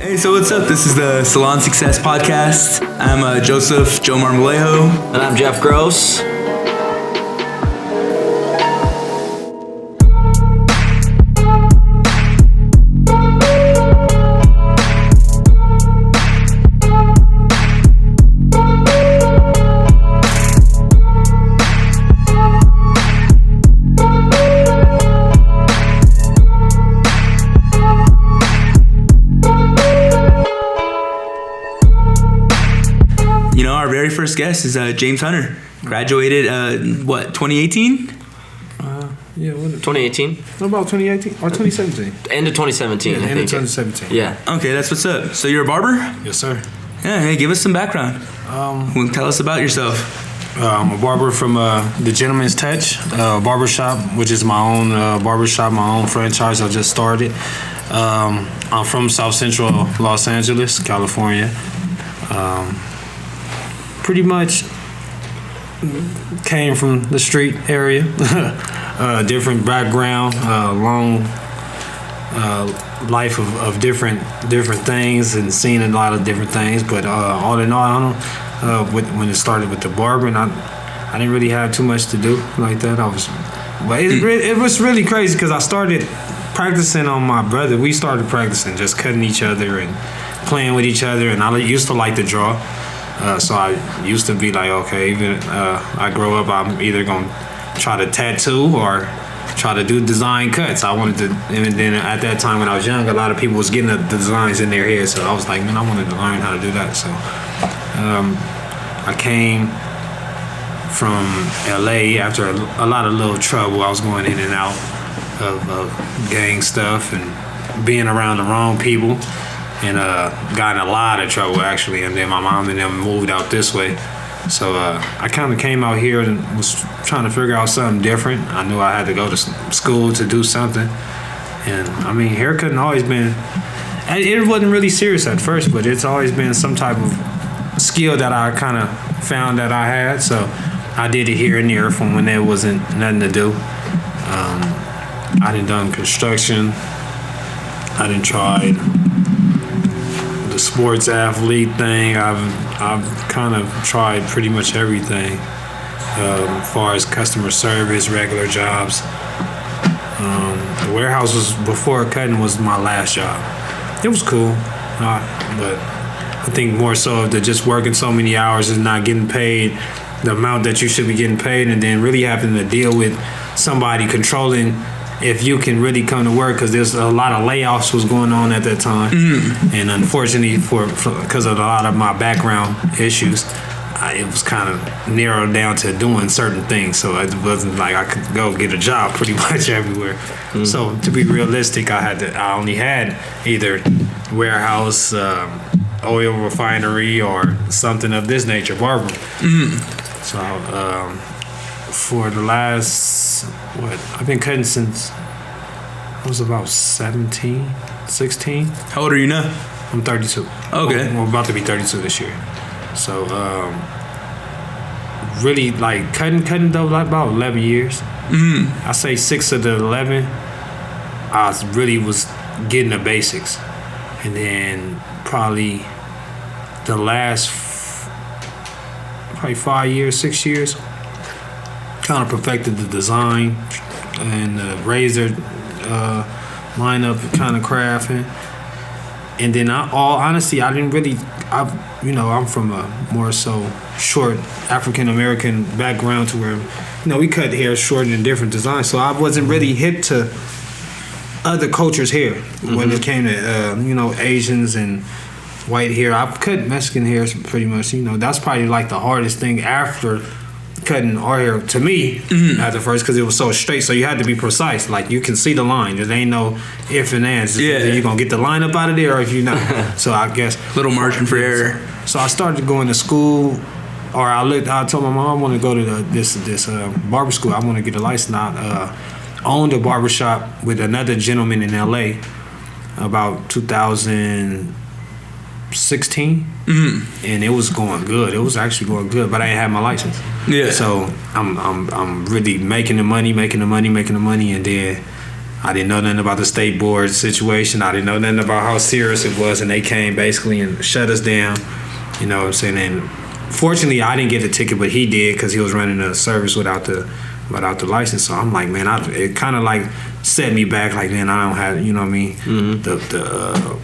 Hey, so what's up? This is the Salon Success Podcast. I'm Joseph Joe Marmolejo. And I'm Jeff Gross. You know, our very first guest is James Hunter. Graduated, 2018? Yeah, what 2018? What about 2018 or 2017? End of 2017, Yeah, I end think. of 2017. Yeah. Okay, that's what's up. So you're a barber? Yes, sir. Yeah, hey, give us some background. Tell us about yourself. I'm a barber from the Gentleman's Touch barbershop, which is my own barbershop, my own franchise I just started. I'm from South Central Los Angeles, California. Pretty much came from the street area. Different background, long life of different things and seen a lot of different things. But all in all, I don't know. When it started with the barbering, I didn't really have too much to do like that. It was really crazy because I started practicing on my brother. We started practicing just cutting each other and playing with each other. And I used to like to draw. So I used to be like, okay, even I grow up, I'm either going to try to tattoo or try to do design cuts. I wanted to, and then at that time when I was young, a lot of people was getting the designs in their head. So I was like, man, I wanted to learn how to do that. So I came from LA after a lot of little trouble. I was going in and out of gang stuff and being around the wrong people. And got in a lot of trouble actually, and then my mom and them moved out this way. So I kind of came out here and was trying to figure out something different. I knew I had to go to school to do something. And I mean, haircutting always been, it wasn't really serious at first, but it's always been some type of skill that I kind of found that I had. So I did it here and there from when there wasn't nothing to do. I done construction. I done tried the sports athlete thing. I've kind of tried pretty much everything as far as customer service, regular jobs. The warehouse was before cutting was my last job. It was cool, but I think more so of just working so many hours and not getting paid the amount that you should be getting paid, and then really having to deal with somebody controlling if you can really come to work, because there's a lot of layoffs was going on at that time. And unfortunately because of a lot of my background issues, it was kind of narrowed down to doing certain things. So it wasn't like I could go get a job pretty much everywhere. So to be realistic, I only had either warehouse, oil refinery, or something of this nature, barbering. So for the last, I've been cutting since I was about 17, 16. How old are you now? I'm 32. Okay. I'm about to be 32 this year. So, really, like, cutting though, like about 11 years. I say 6 of the 11, I really was getting the basics. And then probably the last, 5 years, 6 years, kind of perfected the design and the razor lineup, kind of crafting. And then honestly, I didn't really, I'm from a more so short African American background to where, we cut hair short in different designs. So I wasn't really hip to other cultures' hair when it came to, Asians and white hair. I've cut Mexican hair pretty much, that's probably like the hardest thing after cutting our hair to me at the first, because it was so straight, so you had to be precise. Like, you can see the line. There ain't no if and ands. You're gonna get the line up out of there, or if you're not. So I guess Little margin for error. So I started going to school, or I told my mom I want to go to this barber school. I want to get a license. I owned a barbershop with another gentleman in LA about 2016, and it was going good. It was actually going good, but I didn't have my license. So I'm really making the money, and then I didn't know nothing about the state board situation. I didn't know nothing about how serious it was, and they came basically and shut us down. You know what I'm saying? And fortunately, I didn't get the ticket, but he did because he was running a service without the license. So I'm like, man, it kind of like set me back. Like, man, I don't have, you know what I mean, the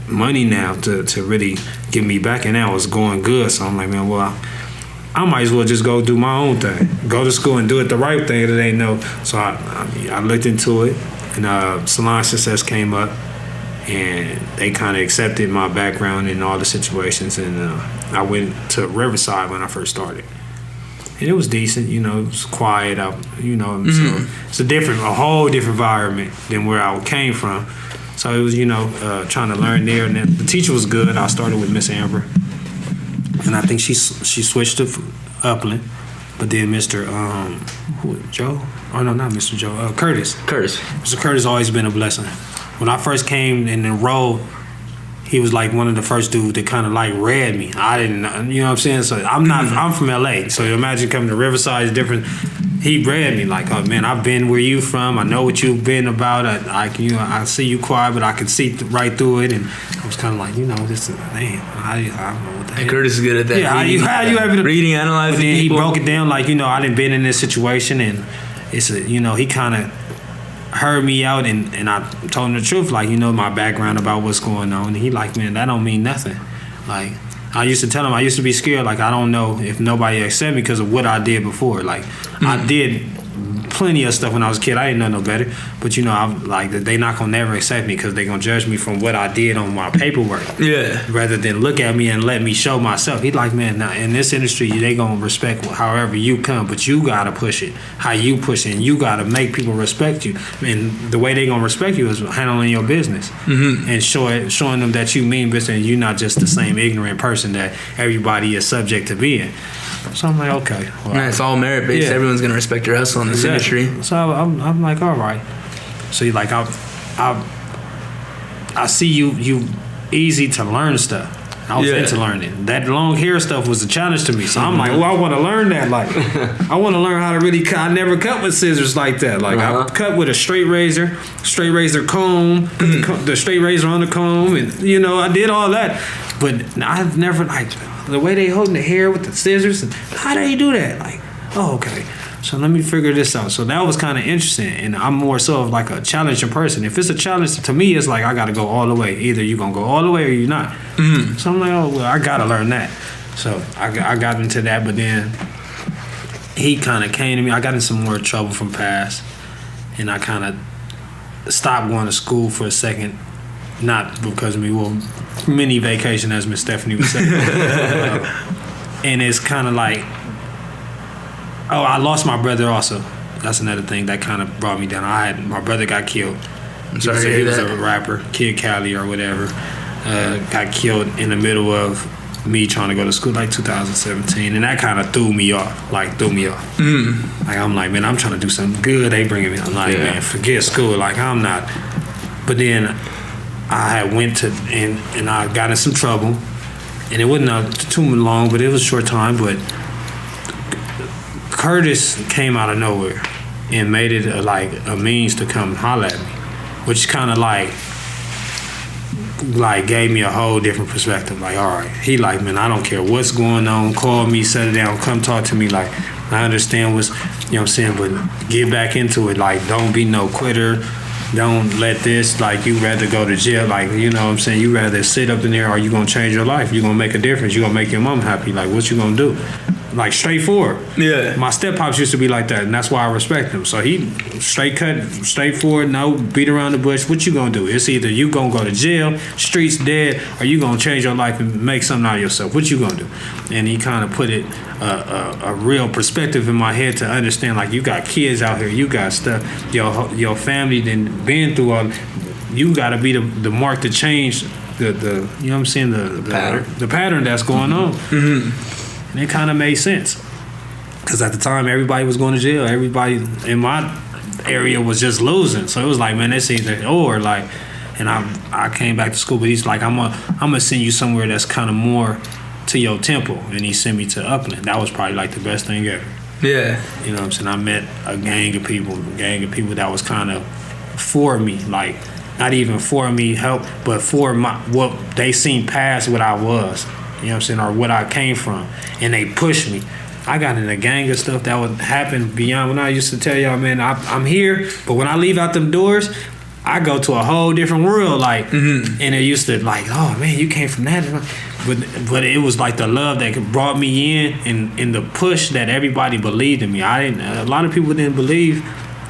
money now to really get me back, and that was going good. So I'm like, man, well, I might as well just go do my own thing, go to school and do it the right thing that they know. So I looked into it, and Salon Success came up, and they kind of accepted my background in all the situations, and I went to Riverside when I first started. And it was decent, you know, it was quiet out, you know, so it's a whole different environment than where I came from. So it was, you know, trying to learn there, and then the teacher was good. I started with Miss Amber, and I think she switched to Upland, but then Mr. Joe? Oh no, not Mr. Joe. Curtis. Mr. Curtis always been a blessing. When I first came and enrolled, he was like one of the first dudes that kind of like read me. I didn't know, you know what I'm saying? So I'm from LA, so imagine coming to Riverside is different. He read me like, oh man, I've been where you from. I know what you've been about. I see you quiet, but I can see right through it. And I was kind of like, you know, this is, man, I don't know what the heck. Curtis is good at that. Yeah, how you able to reading, analyzing but then people. He broke it down like, you know, I done been in this situation, and it's you know, he kind of heard me out, and I told him the truth, like, you know, my background about what's going on. And he like, man, that don't mean nothing. Like, I used to tell him I used to be scared, like, I don't know if nobody accept me because of what I did before. Like, I did plenty of stuff when I was a kid. I didn't know no better. But, you know, I'm like, they not going to never accept me because they going to judge me from what I did on my paperwork. Yeah. Rather than look at me and let me show myself. He like, man, now in this industry, they going to respect however you come, but you got to push it, how you push it, and you got to make people respect you. And the way they going to respect you is handling your business and showing them that you mean business and you're not just the same ignorant person that everybody is subject to being. So I'm like, okay. Well, man, it's all merit based. Yeah. Everyone's gonna respect your hustle in this industry. So I'm like, all right. So you like, I see you easy to learn stuff. I was into learning. That long hair stuff was a challenge to me. So I'm like, well, I want to learn that. Like, I want to learn how to really cut. I never cut with scissors like that. Like, I cut with a straight razor comb, put the straight razor on the comb, and you know, I did all that. But I've never like the way they holding the hair with the scissors. And how do they do that? Like, oh, okay. So let me figure this out. So that was kind of interesting, and I'm more so of like a challenging person. If it's a challenge to me, it's like I got to go all the way. Either you gonna go all the way or you're not. So I'm like, oh well, I gotta learn that. So I got into that, but then he kind of came to me. I got in some more trouble from past, and I kind of stopped going to school for a second. Not because of me, well, mini vacation, as Miss Stephanie would say. And it's kind of like, oh, I lost my brother also. That's another thing that kind of brought me down. My brother got killed. I'm sorry to hear he was that. A rapper, Kid Cali or whatever. Got killed in the middle of me trying to go to school, like 2017, and that kind of threw me off. Like I'm like, man, I'm trying to do something good. They bringing me. I'm like, man, forget school. Like I'm not. But then I had went to and I got in some trouble, and it wasn't too long, but it was a short time. But Curtis came out of nowhere and made it a means to come holler at me, which kind of like gave me a whole different perspective. Like, all right, he like, man, I don't care what's going on. Call me, set it down, come talk to me. Like, I understand what's, you know what I'm saying, but get back into it. Like, don't be no quitter. Don't let this, like, you rather go to jail, like, you know what I'm saying, you rather sit up in there, or you gonna change your life, you gonna make a difference, you gonna make your mom happy, like, what you gonna do? Like, straightforward. Yeah. My step-pops used to be like that, and that's why I respect him. So he straight cut, straightforward, no beat around the bush. What you gonna do? It's either you gonna go to jail, streets dead, or you gonna change your life and make something out of yourself. What you gonna do? And he kind of put it a real perspective in my head to understand, like, you got kids out here, you got stuff, your family then been through all. You gotta be the mark to change the you know what I'm saying, the pattern that's going on. And it kind of made sense, because at the time everybody was going to jail. Everybody in my area was just losing. So it was like, man, it's either or. Like, and I came back to school, but he's like, I'm gonna send you somewhere that's kind of more to your temple, and he sent me to Upland. That was probably like the best thing ever. Yeah. You know what I'm saying? I met a gang of people that was kind of for me, like not even for me help, but for what they seen past what I was. You know what I'm saying, or what I came from, and they pushed me. I got in a gang of stuff that would happen beyond when I used to tell y'all, man, I'm here, but when I leave out them doors, I go to a whole different world, like, and it used to like, oh man, you came from that, but it was like the love that brought me in, and the push that everybody believed in me. A lot of people didn't believe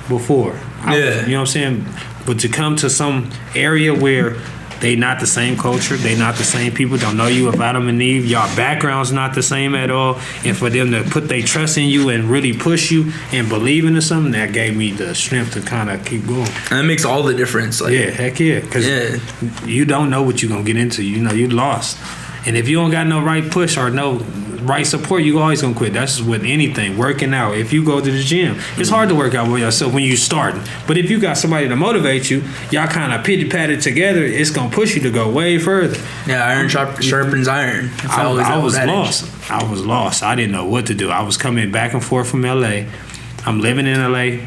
before. You know what I'm saying, but to come to some area where they not the same culture, they not the same people, don't know you of Adam and Eve, y'all background's not the same at all, and for them to put their trust in you and really push you and believe into something, that gave me the strength to kind of keep going. And that makes all the difference. Like, yeah, heck yeah, because you don't know what you're going to get into. You know, you lost. And if you don't got no right push or no right support, you always gonna quit. That's with anything. Working out. If you go to the gym, it's hard to work out with yourself when you starting. But if you got somebody to motivate you, y'all kind of pity patted together, it's gonna push you to go way further. Yeah, iron sharpens iron. I was lost. I was lost. I didn't know what to do. I was coming back and forth from LA. I'm living in LA,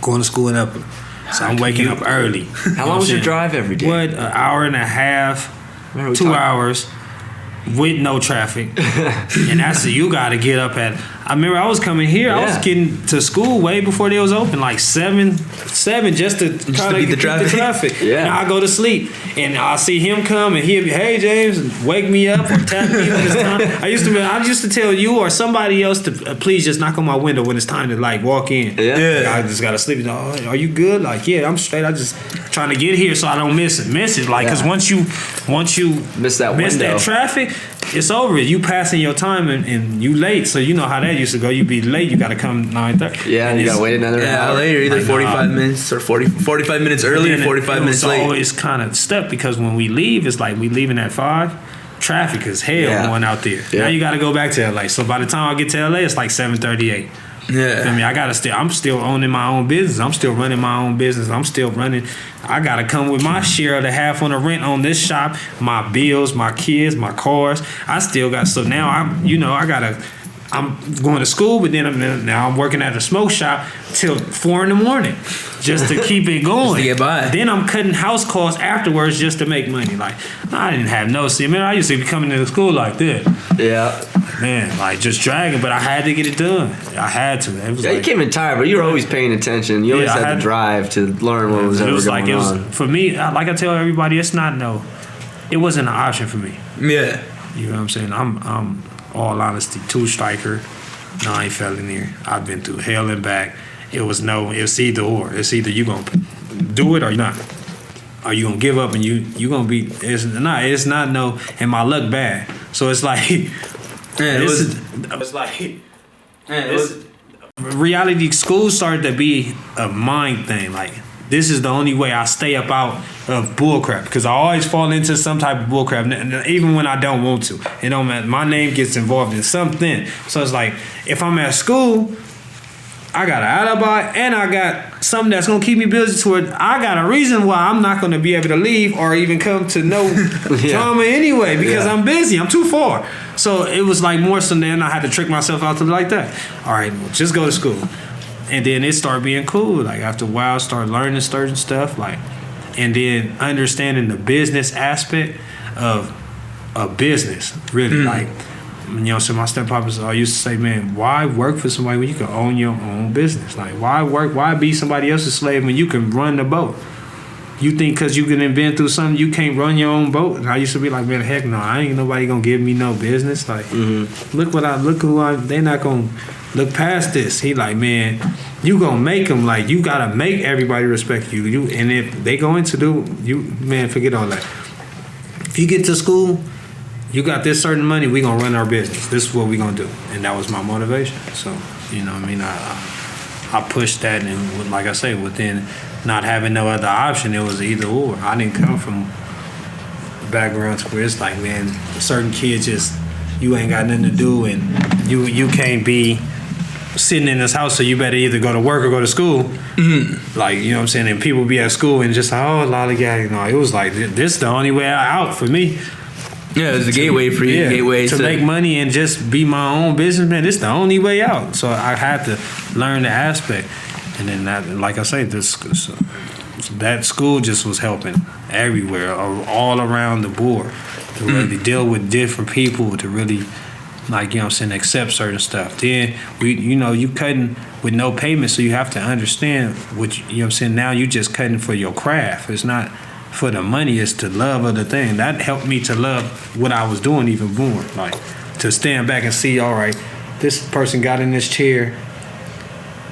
going to school in Upland. So I'm waking up early. How long was your drive every day? What, an hour and a half, 2 hours. With no traffic, and that's you got to get up at. I remember I was coming here. I was getting to school way before they was open, like seven, just to kind of beat the traffic. And I go to sleep, and I see him come, and he'll be, "Hey James," and wake me up or tap me when it's time. I used to tell you or somebody else to please just knock on my window when it's time to like walk in. I just gotta sleep. Oh, are you good? Like, yeah, I'm straight. I just trying to get here so I don't miss it. Like, cause once you miss that traffic, it's over. You passing your time and you late. So you know how that used to go. You be late. You got to come 9:30. Yeah, and you got to wait another hour. Later, either like, 45 minutes or 45 minutes early or 45 minutes late. It's always kind of stuck because when we leave, it's like we leaving at 5. Traffic is hell going out there. Now you got to go back to LA. So by the time I get to LA, it's like 7:38. Yeah, I mean, I'm still owning my own business. I'm still running my own business. I gotta come with my share of the half on the rent on this shop, my bills, my kids, my cars. I still got, so now I'm going to school, but then now I'm working at a smoke shop till 4 a.m. just to keep it going. Just to get by. Then I'm cutting house calls afterwards just to make money. Like, I didn't have no, I used to be coming to school like this. Yeah. Man, like just dragging, but I had to get it done. I had to. It was you came in tired, but you were always paying attention. You always had the drive to learn what was ever going on. For me, like I tell everybody, it wasn't an option for me. Yeah. You know what I'm saying? I'm all honesty, 2-striker, 9 felony. I've been through hell and back. It's either or. It's either you gonna do it or you're not. Are you gonna give up and you gonna be? It's not no. And my luck bad. So it's like, reality. School started to be a mind thing. Like, this is the only way I stay up out of bullcrap, because I always fall into some type of bullcrap, even when I don't want to. It don't matter. My name gets involved in something. So it's like, if I'm at school, I got an alibi and I got something that's gonna keep me busy to it. I got a reason why I'm not gonna be able to leave or even come to no drama anyway, because I'm busy. I'm too far. So it was like more so then I had to trick myself out to like that. All right, well, just go to school. And then it started being cool. Like, after a while, I started learning certain stuff, like, and then understanding the business aspect of a business, really. Like, you know, so my steppops I used to say, man, why work for somebody when you can own your own business? Like, why be somebody else's slave when you can run the boat? You think because you can been through something, you can't run your own boat? And I used to be like, man, heck no, I ain't nobody gonna give me no business. Like, they're not gonna look past this. He like, man, you gonna make them, like, you gotta make everybody respect you. And if they going to do, man, forget all that. If you get to school, you got this certain money, we gonna run our business. This is what we gonna do. And that was my motivation. So, you know what I mean? I pushed that, and like I say, within not having no other option, it was either or. I didn't come from backgrounds where it's like, man, certain kids just, you ain't got nothing to do, and you can't be sitting in this house, so you better either go to work or go to school. Mm-hmm. Like, you know what I'm saying? And people be at school and just, lollygag. No, it was like, this is the only way out for me. Yeah, it was a gateway for you. Gateway to make money and just be my own businessman. This is the only way out. So I had to learn the aspect. And then that, like I say, this. So. that school just was helping everywhere, all around the board, to really deal with different people, to really, like, you know what I'm saying, accept certain stuff. Then you cutting with no payment, so you have to understand what you know what I'm saying. Now you just cutting for your craft. It's not for the money. It's to love of the thing. That helped me to love what I was doing even more. Like, to stand back and see, all right, this person got in this chair,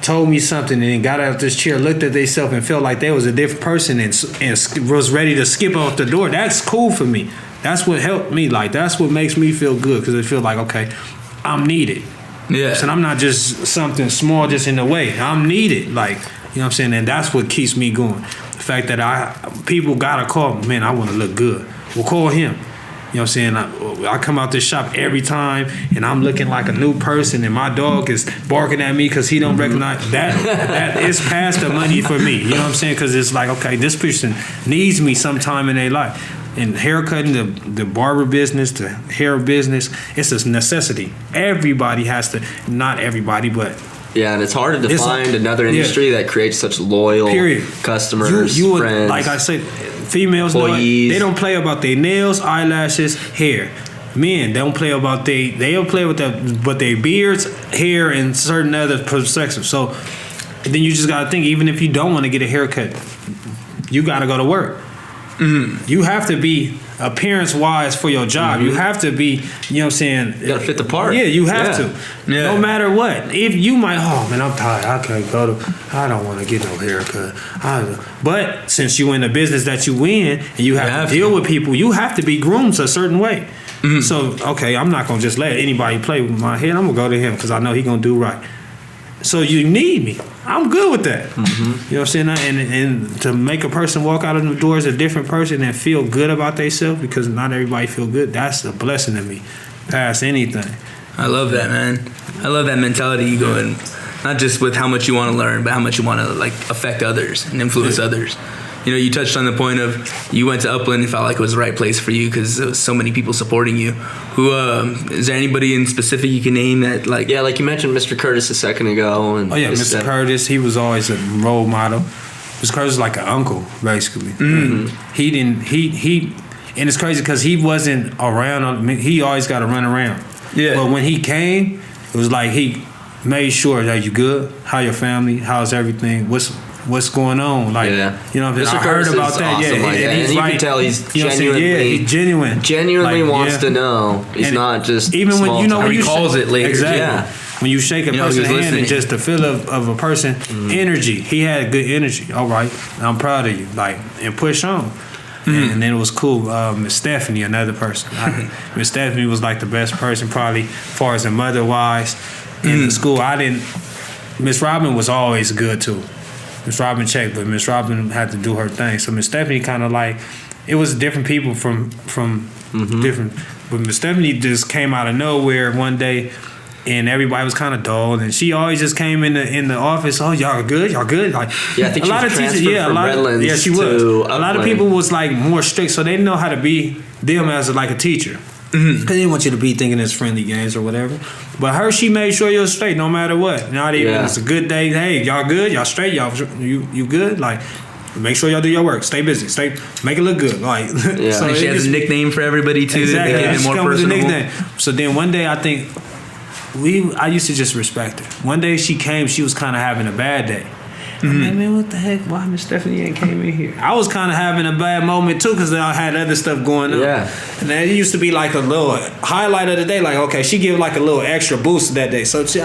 told me something, and then got out of this chair, looked at themselves and felt like they was a different person, and was ready to skip off the door. That's cool for me. That's what helped me. Like, that's what makes me feel good, because it feels like, okay, I'm needed. Yeah. So I'm not just something small just in the way. I'm needed. Like, you know what I'm saying? And that's what keeps me going. The fact that people gotta call me, man, I want to look good. Well, call him. You know what I'm saying? I come out this shop every time, and I'm looking like a new person, and my dog is barking at me because he don't recognize that. That is past the money for me. You know what I'm saying? Because it's like, okay, this person needs me sometime in their life. And haircutting, the barber business, the hair business, it's a necessity. Everybody has to, not everybody, but yeah, and it's hard to find another industry that creates such loyal customers, friends. Like I said, females, they don't play about their nails, eyelashes, hair. Men don't play about they'll play with their beards, hair, and certain other perspectives. So then you just gotta think, even if you don't want to get a haircut, you gotta go to work. Mm-hmm. You have to be appearance-wise for your job. Mm-hmm. You have to be, you know what I'm saying? You gotta fit the part. Yeah, you have to. Yeah. No matter what. If you might, oh man, I'm tired. I can't go to, I don't want to get no haircut. But since you in the business that you in, and you have to deal with people, you have to be groomed a certain way. Mm-hmm. So, okay, I'm not going to just let anybody play with my head. I'm going to go to him because I know he's going to do right. So you need me. I'm good with that. Mm-hmm. You know what I'm saying? And to make a person walk out of the door as a different person and feel good about themselves, because not everybody feel good, that's a blessing to me. Past anything. I love that, man. I love that mentality you go in, not just with how much you want to learn, but how much you want to like affect others and influence others. You know, you touched on the point of you went to Upland and felt like it was the right place for you because there was so many people supporting you. Who is there anybody in specific you can name that like? Yeah, like you mentioned Mr. Curtis a second ago. And Mr. Curtis, he was always a role model. Mr. Curtis was like an uncle, basically. Mm-hmm. And it's crazy because he wasn't around. He always got to run around. Yeah. But when he came, it was like he made sure that you good, how your family, how's everything, what's going on, like, you know, I heard about that. Awesome, and you can tell he's genuine. Genuinely wants to know. He's not just even when you know when he calls it later. Exactly. Yeah. When you shake a person's hand and just the feel of a person, energy. He had good energy. All right, I'm proud of you. Like, and push on. And then it was cool. Miss Stephanie, another person. Miss Stephanie was like the best person, probably, as far as a mother-wise, in the school. Miss Robin was always good too. Miss Robin checked, but Miss Robin had to do her thing. So Miss Stephanie kind of like, it was different people from different. But Miss Stephanie just came out of nowhere one day, and everybody was kind of dull, and she always just came in the office. Oh, y'all good? Like, yeah, I think a lot of teachers. Yeah, she was. A lot of people was like more strict, so they didn't know how to be them as like a teacher. Because they didn't want you to be thinking it's friendly games or whatever. But she made sure you're straight no matter what. Not even it's a good day. Hey, y'all good? Y'all straight? You good? Like, make sure y'all do your work. Stay busy. Make it look good. Like, so she has a nickname for everybody too. Exactly. That She more come with a personable. nickname. So then one day I think I used to just respect her. One day she came. She was kind of having a bad day. I'm like, man, what the heck? Why Miss Stephanie ain't came in here? I was kind of having a bad moment too because I had other stuff going on. Yeah. And then it used to be like a little highlight of the day. Like, okay, she gave like a little extra boost that day. So she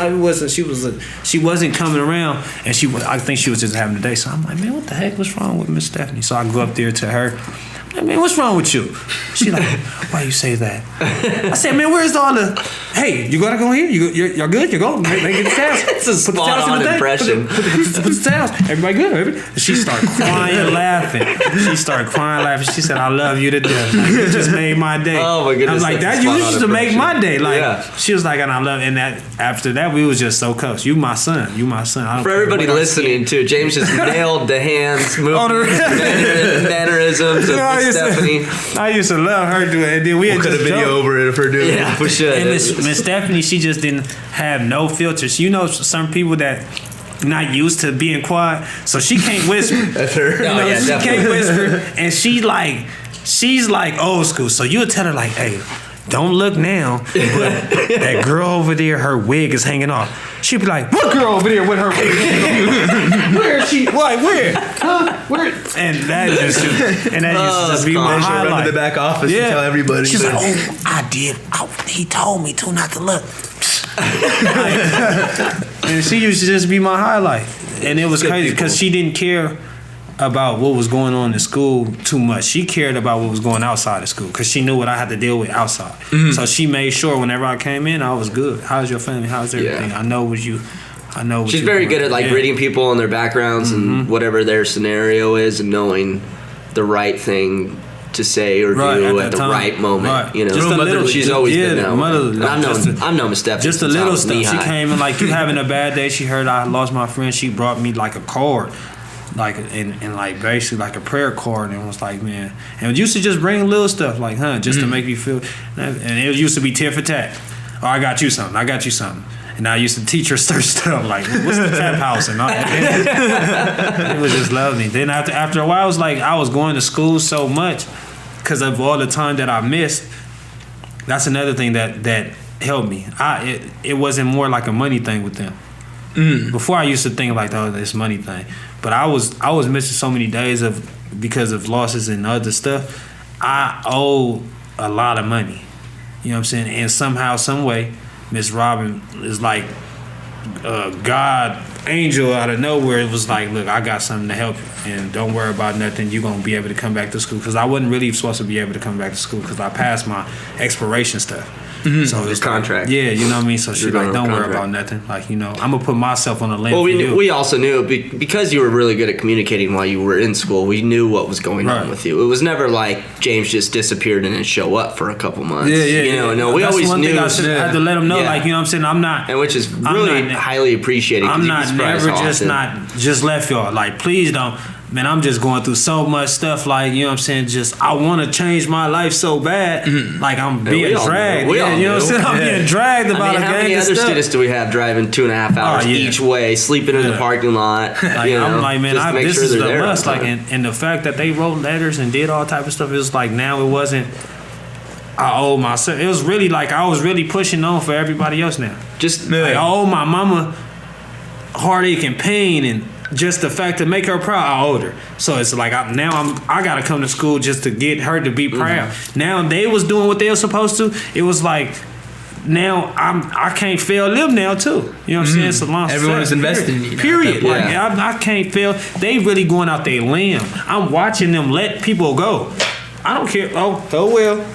wasn't coming around, and I think she was just having a day. So I'm like, man, what the heck? What's wrong with Miss Stephanie? So I go up there to her. Man, what's wrong with you? She like, why you say that? I said, man, where's all the? Hey, you gotta go here. You're good. You go. Make it the towels. It's a spot on impression. Put the towels. Everybody good. She started crying, laughing. She said, I love you to death. Like, you just made my day. Oh my goodness. I was like, that you used to make my day. Like, she was like, and I love. And that after that, we was just so close. You my son. For everybody listening too, James just nailed the hands, movements, mannerisms of Stephanie. I used to love her doing it. And then we had cut a video over it of her doing it. Yeah, we should. And Miss Stephanie, she just didn't have no filters. You know, some people that not used to being quiet, so she can't whisper. That's her. You know, she can't whisper, and she's like old school. So you'll tell her like, "Hey, don't look now, but that girl over there, her wig is hanging off." She'd be like, "What girl over there with her wig hanging off? Where is she? Like where? Huh? Where?" And that used to just be my highlight. Run to the back office and tell everybody. She's like, "Oh, I did. Oh, he told me to not to look." And she used to just be my highlight, and it was crazy because she didn't care about what was going on in school too much. She cared about what was going outside of school because she knew what I had to deal with outside. So she made sure whenever I came in, I was good. How's your family? How's everything? I know what you. She's very good at like reading people and their backgrounds and whatever their scenario is, and knowing the right thing to say or do at the right moment. Right. You know, just a little, she's always been that way. I've known Miss Stephanie. Just a little stuff. She came in like you having a bad day. She heard I lost my friend. She brought me like a card. Like and like basically like a prayer card, and was like, man, and it used to just bring little stuff like, just to make me feel, and it used to be tit for tat. Oh, I got you something. And I used to teach her certain stuff like, what's the tap house and all that. It was just lovely. Then after a while, it was like I was going to school so much because of all the time that I missed. That's another thing that helped me. It wasn't more like a money thing with them. Before I used to think like, oh, this money thing. But I was missing so many days because of losses and other stuff. I owe a lot of money. You know what I'm saying? And somehow, some way, Miss Robin is like a God angel out of nowhere. It was like, look, I got something to help you, and don't worry about nothing. You're gonna be able to come back to school because I wasn't really supposed to be able to come back to school because I passed my expiration stuff. So it's contract. Like, yeah, you know what I mean? So she's like, don't worry about nothing. Like, you know, I'm going to put myself on the limb. Well, for you. we also knew, because you were really good at communicating while you were in school, we knew what was going on with you. It was never like James just disappeared and didn't show up for a couple months. No, we always knew. I had to let him know, like, you know what I'm saying? I'm not. And which is really highly appreciated. I'm not never just left y'all. Like, please don't. Man, I'm just going through so much stuff. Like, you know what I'm saying? Just, I want to change my life so bad. Like, I'm being dragged. You know what I'm saying? I'm being dragged about a gang of stuff. How many other students do we have driving 2.5 hours each way, sleeping in the parking lot? Like, I'm like, man, this is the must. Like, and the fact that they wrote letters and did all type of stuff, it was like, now it wasn't, I owe myself. It was really like, I was really pushing on for everybody else now. Like, I owe my mama heartache and pain, and just the fact to make her proud, I owed her. So it's like I gotta come to school just to get her to be proud. Now they was doing what they were supposed to. It was like, now I can't fail them now too. You know what I'm saying? Salon Everyone is invested in you. Period. Like I can't fail. They really going out their limb. I'm watching them let people go. I don't care. Oh well.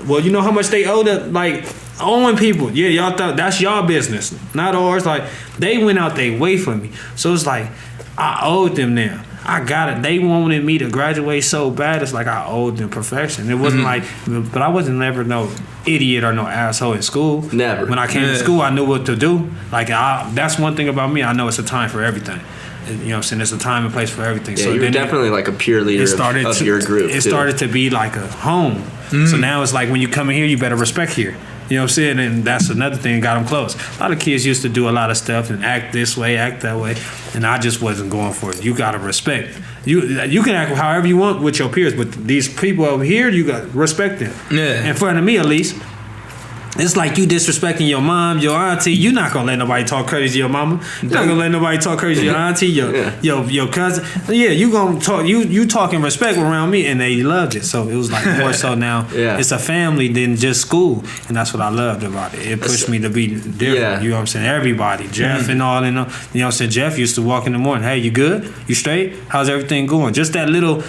Well, you know how much they owe to like owing people. Yeah, y'all thought that's y'all business, not ours. Like they went out their way for me. So it's like, I owed them now. I got it. They wanted me to graduate so bad. It's like I owed them perfection. It wasn't like, but I wasn't never no idiot or no asshole in school. Never. When I came to school, I knew what to do. Like that's one thing about me. I know it's a time for everything. You know what I'm saying? There's a time and place for everything. Yeah, so you're definitely like a peer leader of your group. It started to be like a home. So now it's like when you come in here, you better respect here. You know what I'm saying? And that's another thing that got them close. A lot of kids used to do a lot of stuff and act this way, act that way, and I just wasn't going for it. You got to respect. You can act however you want with your peers, but these people over here, you got to respect them. Yeah. In front of me, at least. It's like you disrespecting your mom, your auntie. You're not gonna let nobody talk crazy to your mama. You're not gonna let nobody talk crazy to your auntie, your cousin. Yeah, you gonna talk. You talking respect around me, and they loved it. So it was like more so now. It's a family than just school, and that's what I loved about it. It pushed me to be different. Yeah. You know what I'm saying? Everybody, Jeff and all, you know what I'm saying? Jeff used to walk in the morning. Hey, you good? You straight? How's everything going? Just that little.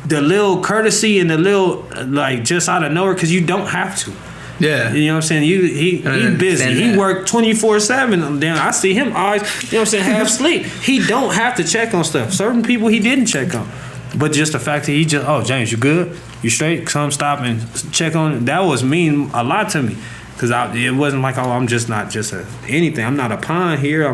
The little courtesy and the little like just out of nowhere, because you don't have to. Yeah, you know what I'm saying. He busy. He worked 24/7. Damn, I see him always. You know what I'm saying. Half sleep. He don't have to check on stuff. Certain people he didn't check on, but just the fact that he just, oh James, you good? You straight? Come stop and check on it. That was mean a lot to me, because it wasn't like, oh, I'm just not just anything. I'm not a pawn here.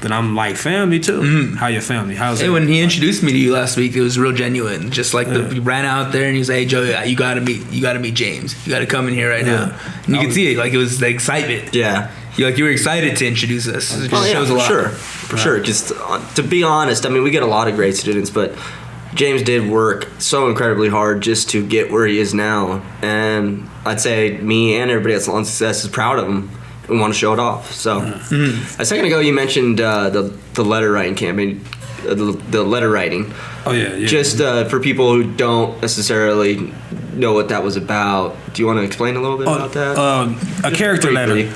But I'm like family too. How your family? How's it? When he introduced me to you last week, it was real genuine. Just like he ran out there and he was like, "Hey Joe, you gotta meet James. You gotta come in here right now." And you could see it, like it was the excitement. Yeah. you were excited to introduce us. It just shows a lot. For sure. Just to be honest, I mean, we get a lot of great students, but James did work so incredibly hard just to get where he is now, and I'd say me and everybody at Salon Success is proud of him and want to show it off. So a second ago you mentioned the letter writing campaign, the letter writing. Oh yeah. Just for people who don't necessarily know what that was about, do you want to explain a little bit about that? A character letter.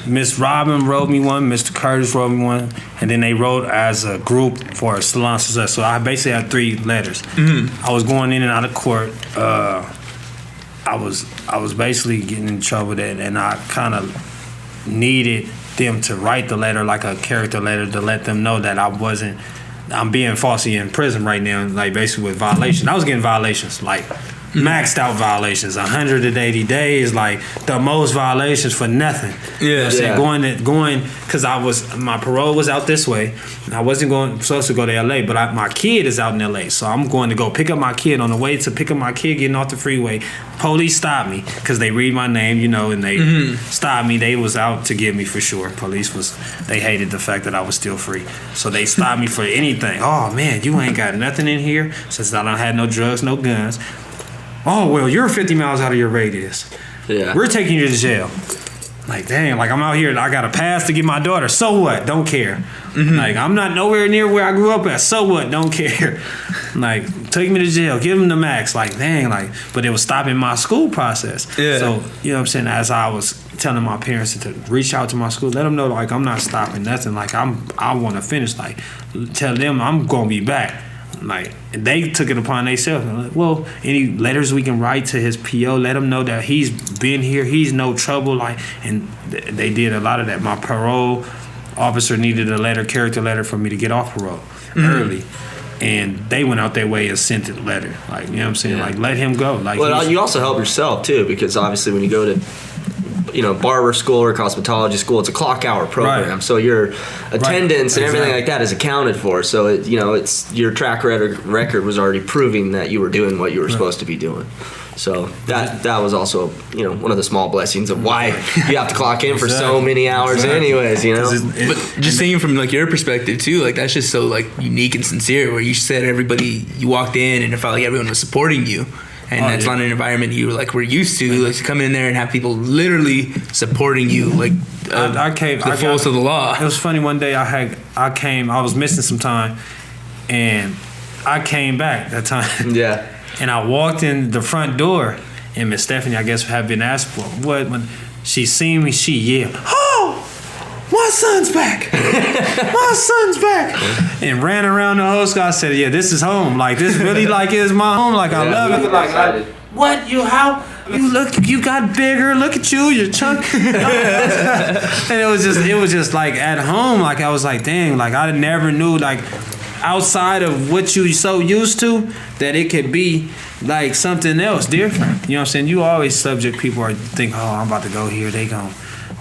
Miss Robin wrote me one, Mr. Curtis wrote me one, and then they wrote as a group for Salon Success. So I basically had 3 letters. I was going in and out of court. I was basically getting in trouble with it, and I kind of needed them to write the letter like a character letter to let them know that I'm being falsely in prison right now, like basically with violations. I was getting violations, like maxed out violations, 180 days, like the most violations for nothing. You know what I'm saying? Going, because my parole was out this way. I wasn't supposed to go to LA, but my kid is out in LA, so I'm going to go pick up my kid. On the way to pick up my kid, getting off the freeway, police stopped me because they read my name, and they stopped me. They was out to get me for sure. They hated the fact that I was still free, so they stopped me for anything. Oh man, you ain't got nothing in here since I don't have no drugs, no guns. Oh, well, you're 50 miles out of your radius. Yeah. We're taking you to jail. Like, damn, like I'm out here, I got a pass to get my daughter. So what? Don't care. Like, I'm not nowhere near where I grew up at. So what? Don't care. Like, take me to jail. Give them the max. Like, dang, like, but it was stopping my school process. Yeah. So, you know what I'm saying, as I was telling my parents to reach out to my school, let them know, like, I'm not stopping nothing. Like, I want to finish. Like, tell them I'm going to be back. Like, they took it upon themselves. Like, well, any letters we can write to his PO, let him know that he's been here, he's no trouble. Like, and they did a lot of that. My parole officer needed a character letter for me to get off parole early, and they went out their way and sent a letter. Like, you know what I'm saying? Like, let him go. Like, well, you also help yourself too, because obviously when you go to barber school or cosmetology school, it's a clock hour program. Right. So your attendance and everything like that is accounted for. So it's your track record was already proving that you were doing what you were supposed to be doing. So that was also one of the small blessings of why you have to clock in for so many hours anyways. But just thinking from like your perspective too, like that's just so like unique and sincere. Where you said you walked in and it felt like everyone was supporting you. And that's not an environment you were used to. Like to come in there and have people literally supporting you, like I came the fullest of the law. It was funny. One day I was missing some time, and I came back that time. Yeah. And I walked in the front door, and Miss Stephanie, I guess, had been asked for what. When she seen me, she yelled, "Oh! My son's back! My son's back!" And ran around the whole school. I said, "Yeah, this is home. Like this really like is my home. Like I love it. Like what you how you look? You got bigger. Look at you. You're chunk." And it was just like at home. Like I was like, dang. Like I never knew like outside of what you so used to that it could be like something else different. You know what I'm saying? You always subject people or think, oh, I'm about to go here. They gon'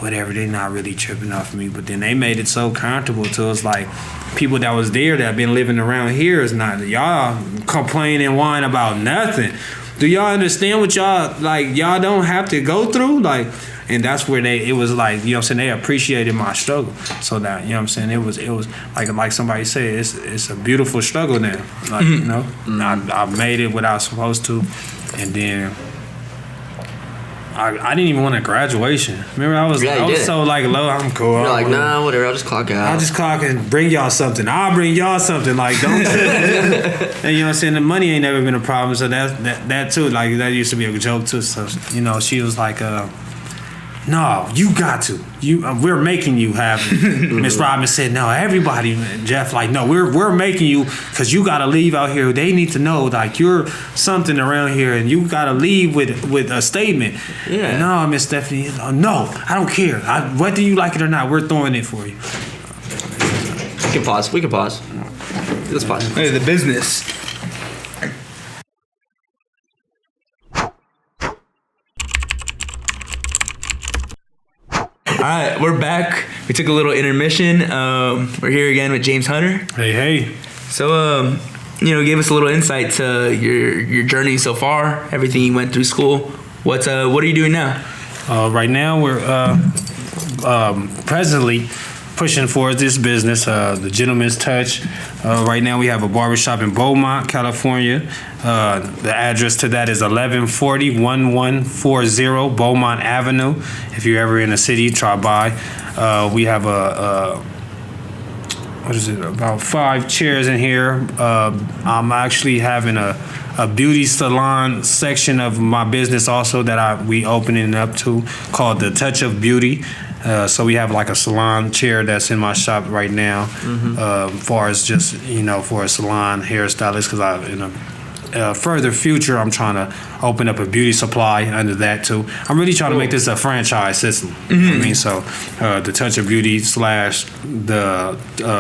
whatever, they not really tripping off me. But then they made it so comfortable to us, like people that was there that been living around here is not, y'all complain and whine about nothing. Do y'all understand what y'all don't have to go through? Like, and that's where it was like, you know what I'm saying, they appreciated my struggle. So that, you know what I'm saying, it was like somebody said, it's a beautiful struggle now. Like, I made it what I was supposed to, and then I didn't even want a graduation. Remember, I was so like low. I'm cool. You're like, nah, whatever. I'll just clock out. I'll just clock and bring y'all something. I'll bring y'all something. Like, don't. And you know what I'm saying? The money ain't never been a problem. So that too. Like that used to be a joke too. So she was like, no, you got to. We're making you have it. Miss Robin said, no, everybody, Jeff, like, no, we're making you, because you got to leave out here. They need to know, like, you're something around here, and you got to leave with a statement. Yeah. No, Miss Stephanie, no, I don't care. Whether you like it or not, we're throwing it for you. We can pause. Let's pause. Hey, the business. All right, we're back. We took a little intermission. We're here again with James Hunter. Hey. So, give us a little insight to your journey so far, everything you went through school. What are you doing now? Right now, presently pushing for this business, the Gentleman's Touch. Right now we have a barbershop in Beaumont, California. The address to that is 1140 Beaumont Avenue. If you're ever in the city, try by. We have about 5 chairs in here. I'm actually having a beauty salon section of my business also that we opening up to, called the Touch of Beauty. So we have like a salon chair that's in my shop right now. Far as just for a salon hairstylist, because in a further future I'm trying to open up a beauty supply under that too. I'm really trying to make this a franchise system. You know what I mean? So the Touch of Beauty / the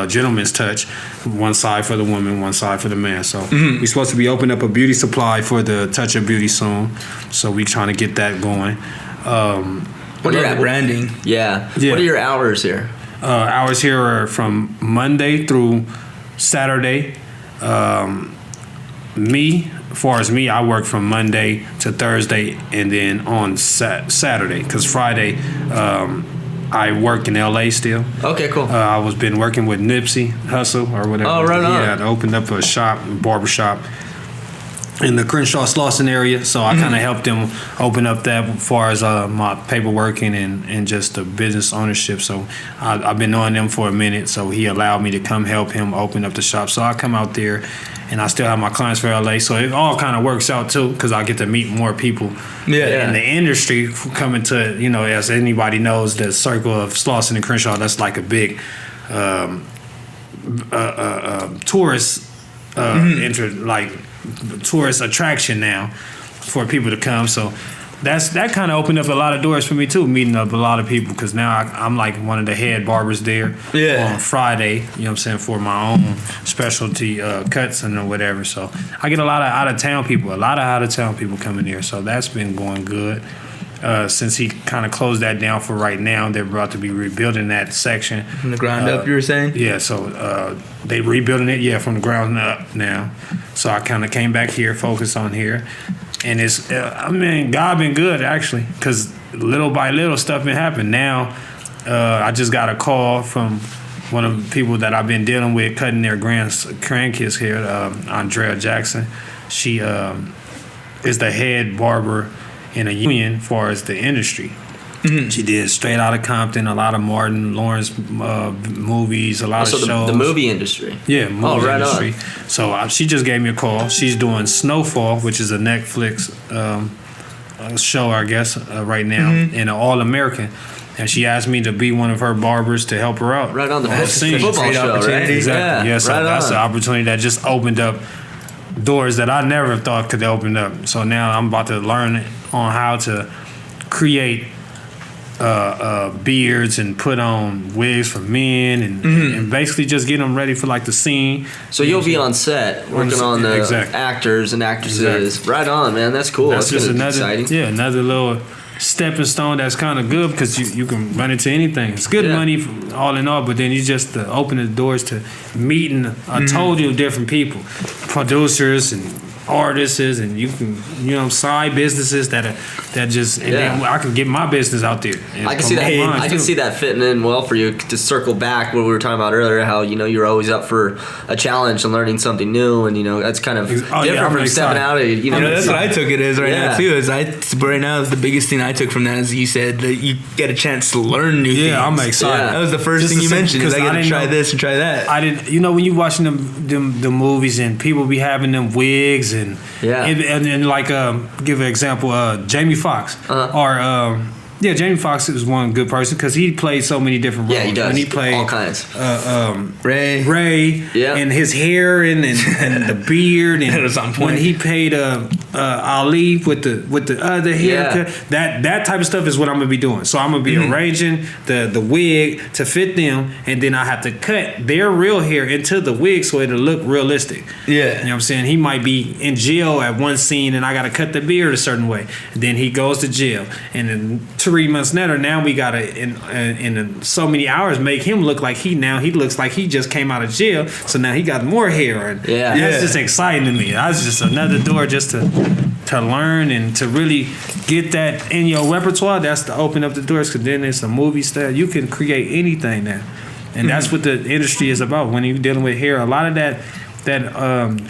Gentleman's Touch, one side for the woman, one side for the man. So we're supposed to be opening up a beauty supply for the Touch of Beauty soon. So we trying to get that going. What are your branding? Yeah. What are your hours here? Hours here are from Monday through Saturday. As far as me, I work from Monday to Thursday, and then on Saturday, because Friday I work in LA still. Okay, cool. I was been working with Nipsey Hussle or whatever. Oh, right on. Yeah, I opened up a barbershop in the Crenshaw Slauson area, so I kind of helped them open up that as far as my paperwork and just the business ownership. So I've been knowing them for a minute, so he allowed me to come help him open up the shop. So I come out there, and I still have my clients for LA, so it all kind of works out too, because I get to meet more people in the industry coming to, as anybody knows, the circle of Slauson and Crenshaw, that's like a big tourist tourist attraction now for people to come. So that kind of opened up a lot of doors for me too, meeting up a lot of people, because now I'm like one of the head barbers there on Friday, for my own specialty cuts and whatever. So I get a lot of out of town people coming here. So that's been going good. Since he kind of closed that down for right now, they're about to be rebuilding that section from the ground up. You were saying? Yeah, so they rebuilding it from the ground up now. So I kind of came back here, focused on here, and it's God been good actually, because little by little stuff been happening. Now I just got a call from one of the people that I've been dealing with cutting their grandkids here, Andrea Jackson. She is the head barber in a union as far as the industry. She did Straight Outta Compton, a lot of Martin Lawrence movies, a lot of shows. The movie industry. Yeah, movie industry. On. So she just gave me a call. She's doing Snowfall, which is a Netflix show, I guess, right now, in an All-American. And she asked me to be one of her barbers to help her out. Right on the scene. Football show, right? Exactly. Yeah, so right that's an opportunity that just opened up doors that I never thought could open up. So now I'm about to learn on how to create beards and put on wigs for men and basically just get them ready for like the scene. So you'll be on set working on the actors and actresses. Right on, man. That's cool. That's just exciting. Yeah, another little stepping stone that's kind of good, because you can run into anything. It's good money all in all, but then you just open the doors to meeting a total different people, producers and artists, and you can side businesses that just then I can get my business out there. I can see that. I can see that fitting in well for you. To circle back what we were talking about earlier, how you're always up for a challenge and learning something new, and that's kind of different from stepping out. That's what I took it as now too. Right now the biggest thing I took from that is you said that you get a chance to learn new things. Yeah, I'm excited. That was the first thing you mentioned. Because I got to try this and try that. I didn't. When you watching the movies and people be having them wigs and like give an example, Jamie Foxx Jamie Foxx is one good person because he played so many different roles. Yeah, he does. When he played all kinds. Ray, and his hair and the beard, and when he played Ali with the other haircut, that type of stuff is what I'm gonna be doing. So I'm gonna be arranging the wig to fit them, and then I have to cut their real hair into the wig so it'll look realistic. Yeah, you know what I'm saying? He might be in jail at one scene, and I gotta cut the beard a certain way. And then he goes to jail, and then 3 months later, now we gotta in so many hours make him look like he looks like he just came out of jail. So now he got more hair, and that's just exciting to me. That's just another door just to learn and to really get that in your repertoire. That's to open up the doors, because then it's a movie style. You can create anything now, and that's what the industry is about. When you're dealing with hair, a lot of that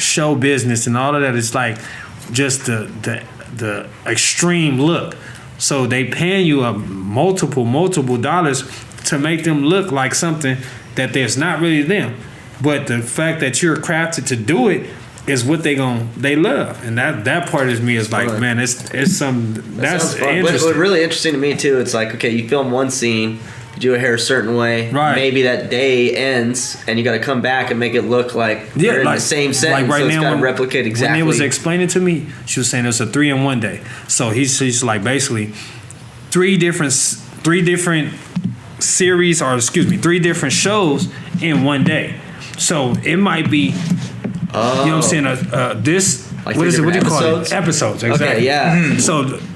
show business and all of that is like just the extreme look. So they paying you multiple dollars to make them look like something that there's not really them. But the fact that you're crafted to do it is what they love. And that part of me is like, man, it's something that's interesting. But really interesting to me too, it's like, okay, you film one scene, you do a hair a certain way, right. Maybe that day ends and you got to come back and make it look like you're in the same sentence, like right so it's now, got to replicate exactly. When it was explaining to me, she was saying it's a 3-in-1 day. So she's like basically three different series, or excuse me, 3 different shows in one day. So it might be, you know what I'm saying, this, like what is it, what do you call episodes? it? Episodes, exactly. Okay, yeah.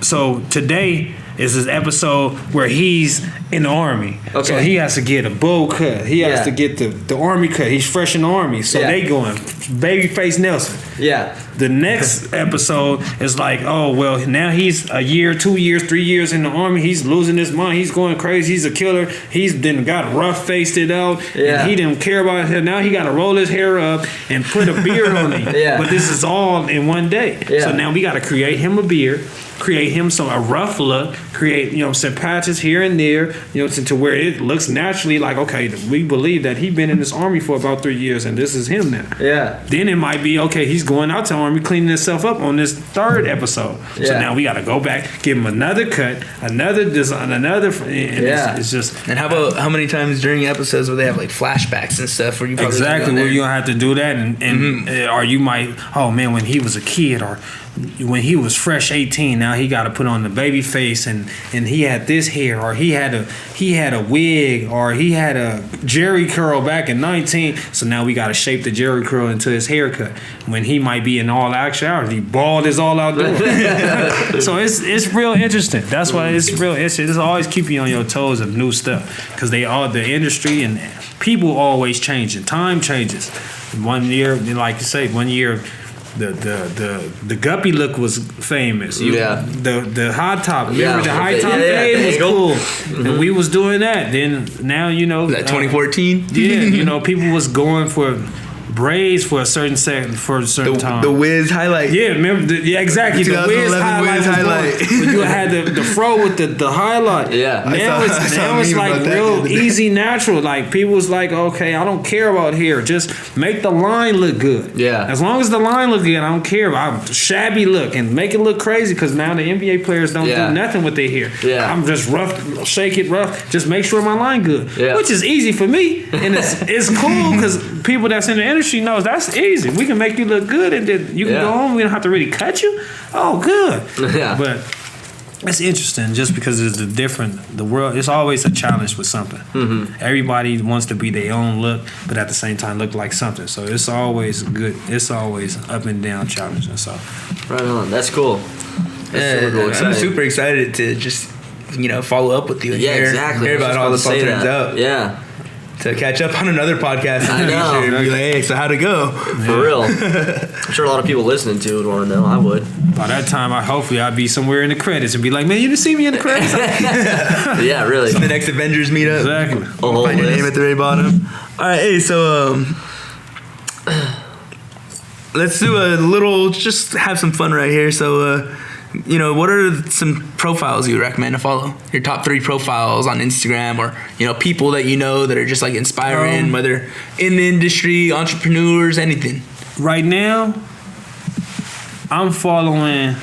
So today is this episode where he's in the army. Okay. So he has to get a bowl cut. He has to get the army cut. He's fresh in the army. So they going babyface Nelson. Yeah. The next episode is like, oh, well, now he's a year, 2 years, 3 years in the army. He's losing his mind. He's going crazy. He's a killer. He's then got rough-faced it out. Yeah. And he didn't care about his hair. Now he got to roll his hair up and put a beard on it. Yeah. But this is all in one day. Yeah. So now we got to create him a beard, create him a rough look, create, some patches here and there, to where it looks naturally like, okay, we believe that he's been in this army for about 3 years and this is him now. Yeah. Then it might be, okay, he's going out to the army, cleaning himself up on this 3rd episode. Yeah. So now we got to go back, give him another cut, another design, it's just. And how many times during episodes where they have like flashbacks and stuff where you probably exactly where you don't have to do that, and or you might, oh man, when he was a kid, or when he was fresh 18, now he got to put on the baby face, and he had this hair, or he had a wig, or he had a jerry curl back in 19. So now we got to shape the jerry curl into his haircut. When he might be in all actuality, bald is all outdoors. So it's real interesting. That's why it's real interesting. It's always keep you on your toes of new stuff, because the industry and people always changing. Time changes. 1 year, like you say, 1 year. The guppy look was famous. The high top. Remember the high top fade was cool. And we was doing that. Then now that 2014. People was going for braids for a certain time. The Wiz highlight. Yeah, remember? Exactly. The Wiz highlight. When you had the fro with the highlight. Yeah. Now it's like real easy, natural. Like people was like, okay, I don't care about hair. Just make the line look good. Yeah. As long as the line look good, I don't care about shabby look and make it look crazy. Because now the NBA players don't do nothing with their hair. Yeah. I'm just rough, shake it rough. Just make sure my line good. Yeah. Which is easy for me, and it's cool because people that's in the industry knows that's easy. We can make you look good, and then you can go home. We don't have to really cut you. Oh, good. Yeah. But it's interesting just because it's the world. It's always a challenge with something. Mm-hmm. Everybody wants to be their own look, but at the same time look like something. So it's always good. It's always up and down challenging. So right on. That's cool. I'm super excited to just follow up with you and hear about all this all turns out. Yeah. To catch up on another podcast in the future and be like, hey, so how'd it go? For real. I'm sure a lot of people listening to it want to know. I would. By that time, hopefully I'd be somewhere in the credits and be like, man, you didn't see me in the credits? Yeah, really. The next Avengers meetup. Exactly. Find your name at the very bottom. All right, hey, so let's do a little, just have some fun right here. So, what are some profiles you recommend to follow? Your top 3 profiles on Instagram, or people that that are just like inspiring, whether in the industry, entrepreneurs, anything. Right now, I'm following.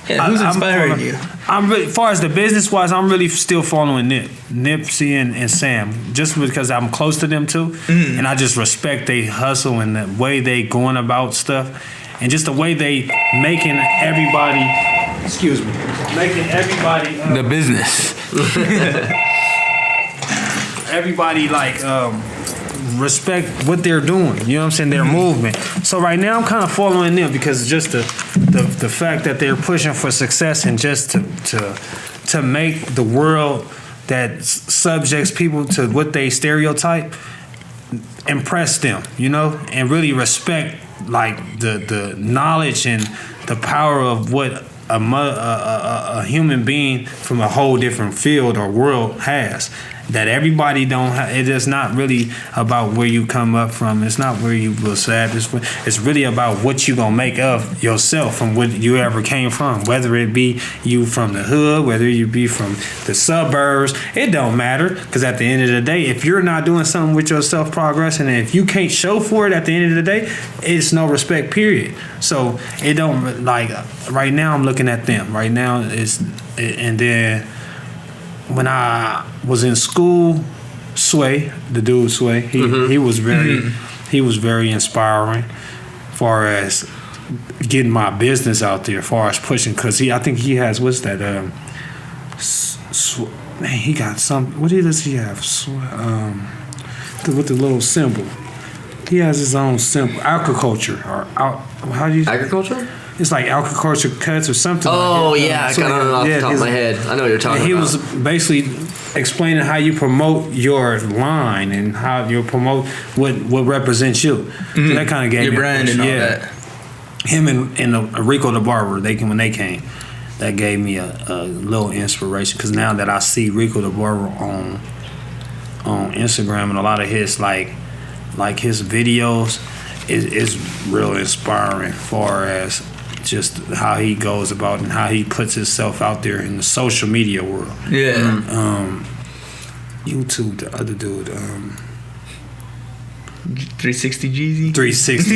Yeah, who's inspiring you? As far as the business wise, I'm really still following Nipsey and Sam, just because I'm close to them too, and I just respect they hustle and the way they going about stuff. And just the way they making everybody the business. Everybody respect what they're doing. You know what I'm saying? Their movement. So right now I'm kind of following them because just the fact that they're pushing for success and just to to make the world that subjects people to what they stereotype, impress them, and really respect like the knowledge and the power of what a human being from a whole different field or world has. That everybody don't have. It is not really about where you come up from. It's not where you was at. It's really about what you gonna make of yourself from what you ever came from. Whether it be you from the hood, whether you be from the suburbs, it don't matter. Because at the end of the day, if you're not doing something with yourself progressing, and if you can't show for it at the end of the day, it's no respect. Period. So it don't like right now. I'm looking at them. Right now and then. When I was in school, Sway, the dude Sway, he was very inspiring, as far as getting my business out there, as far as pushing. Cause I think he has what's that? Man, he got some. What does he have? With the little symbol, he has his own symbol. Agriculture or how do you? Agriculture. It's like agriculture cuts or something. Oh like yeah, I kind of know off the top of my head. I know what you're talking about. He was basically explaining how you promote your line and how you promote what represents you. Mm-hmm. So that kind of gave your me brand and all that. Him and Rico the barber, when they came, that gave me a little inspiration. Because now that I see Rico the barber on Instagram and a lot of his like his videos, is real inspiring. Far as just how he goes about and how he puts himself out there in the social media world. Yeah. YouTube, the other dude. 360 Jeezy? 360.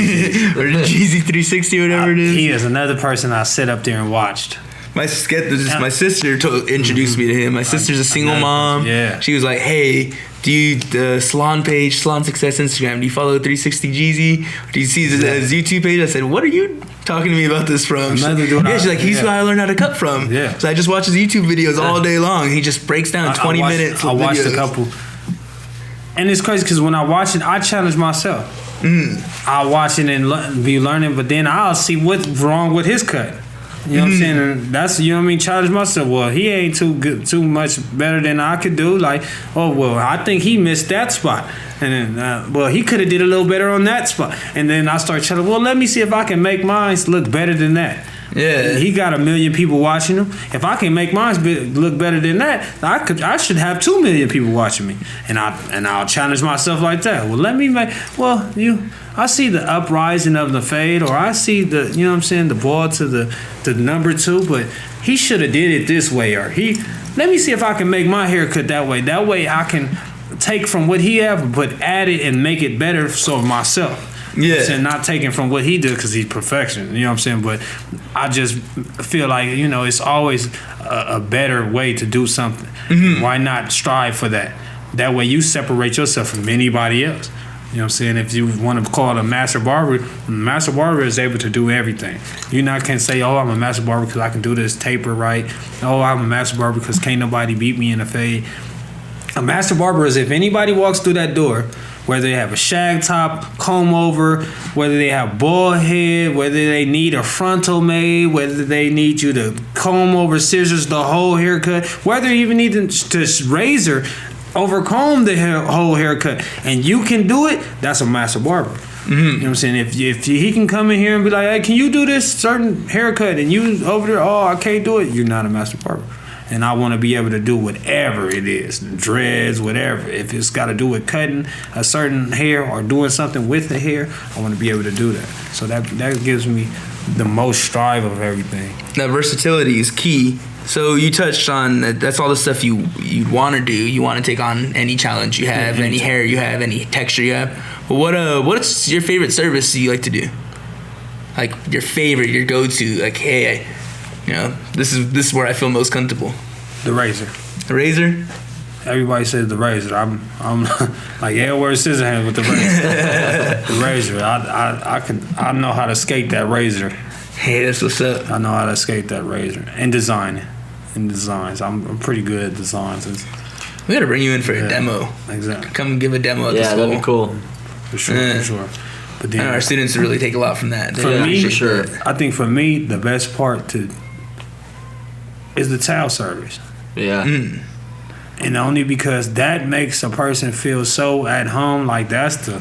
Or Jeezy 360, whatever it is. He is another person I sit up there and watched. My sister introduced me to him. My sister's a single mom. Yeah. She was like, hey, do you, the Salon page, Salon Success Instagram, do you follow 360 Jeezy? Do you see his YouTube page? I said, what are you talking to me about this from? She's like, he's who I learned how to cut from. Yeah. So I just watch his YouTube videos all day long. He just breaks down 20 minutes. I watched a couple. And it's crazy because when I watch it, I challenge myself. I watch it and be learning, but then I'll see what's wrong with his cut. You know what I'm saying? And that's, challenge myself. Well, he ain't too much better than I could do. Like, I think he missed that spot. And then, he could have did a little better on that spot. And then I start challenging, let me see if I can make mine look better than that. Yeah. He got 1 million people watching him. If I can make mine look better than that, I should have 2 million people watching me. And I'll challenge myself like that. Well, let me make, I see the uprising of the fade, or I see the, the ball to the number 2, but he should have did it this way, or let me see if I can make my haircut that way. That way I can take from what he have, but add it and make it better for myself. Yeah. And not taking from what he did because he's perfection. You know what I'm saying? But I just feel like, it's always a better way to do something. Mm-hmm. Why not strive for that? That way you separate yourself from anybody else. You know what I'm saying? If you want to call it a master barber is able to do everything. You can't say, I'm a master barber because I can do this taper right. I'm a master barber because can't nobody beat me in a fade. A master barber is if anybody walks through that door, whether they have a shag top, comb over, whether they have bald head, whether they need a frontal made, whether they need you to comb over, scissors the whole haircut, whether you even need to razor overcomb the whole haircut, and you can do it, that's a master barber. Mm-hmm. You know what I'm saying? If he can come in here and be like, hey, can you do this certain haircut, and you over there, I can't do it, you're not a master barber. And I want to be able to do whatever it is, dreads, whatever. If it's got to do with cutting a certain hair or doing something with the hair, I want to be able to do that. So that gives me the most strive of everything. That versatility is key. So you touched on that's all the stuff you want to do. You want to take on any challenge you have, any hair you have, any texture you have. But what's your favorite service you like to do? Like your favorite, your go-to. Like, hey, this is where I feel most comfortable. The razor. The razor? Everybody says the razor. I'm like Edward Scissorhands with the razor. The razor. I know how to skate that razor. Hey, that's what's up. I know how to skate that razor and design it. And designs. I'm pretty good at designs. We gotta bring you in for a demo. Exactly. Come give a demo at the school. Yeah, that'd be cool. For sure. But then, our students really take a lot from that. For me, I think for me the best part is the towel service. Yeah. And only because that makes a person feel so at home. Like that's the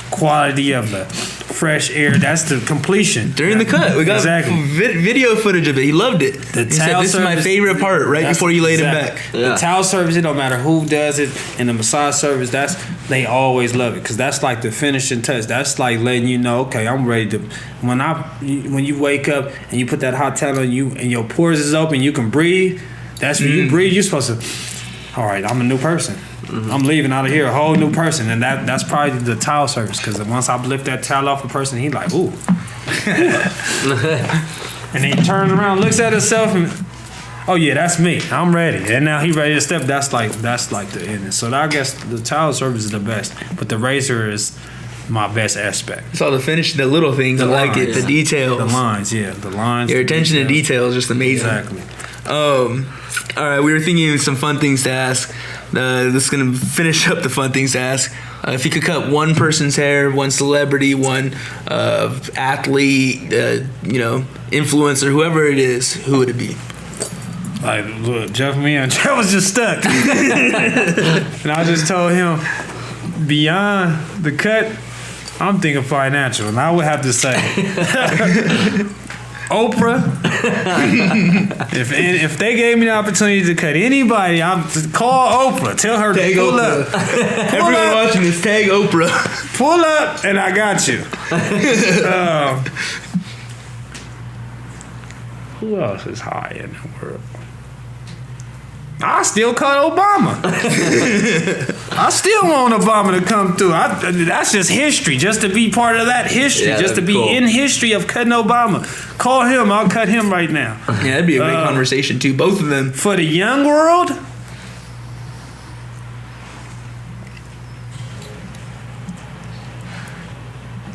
quality of the fresh air. That's the completion. During the cut, we got video footage of it. He loved it. The He said, towel "This is my service- favorite part, right before you laid him back." Yeah. The towel service, it don't matter who does it, and the massage service, they always love it because that's like the finishing touch. That's like letting you know, okay, I'm ready to. When you wake up and you put that hot towel on you and your pores is open, you can breathe. That's when you breathe. You're supposed to. All right, I'm a new person. I'm leaving out of here a whole new person, and that's probably the towel service. Because once I lift that towel off a person, he like, ooh. And then he turns around, looks at himself, and oh yeah, that's me. I'm ready. And now he ready to step. That's like the ending. So I guess the towel service is the best, but the razor is my best aspect. It's all the finish, the little things. I like it. The details, the lines. Your attention to detail is just amazing. Exactly. All right, we were thinking of some fun things to ask. This is gonna finish up the fun things to ask. If you could cut one person's hair, one celebrity, one athlete, influencer, whoever it is, who would it be? Like, look, Jeff was just stuck. And I just told him, beyond the cut, I'm thinking financial. And I would have to say, Oprah. If they gave me the opportunity to cut anybody, I'd call Oprah. Tell her to pull up. Everyone watching this, tag Oprah. Pull up, and I got you. Who else is high in the world? I still cut Obama. I still want Obama to come through. That's just history, just to be part of that history, just to be in history of cutting Obama. Call him. I'll cut him right now. Yeah, that'd be a great conversation too. Both of them. For the young world,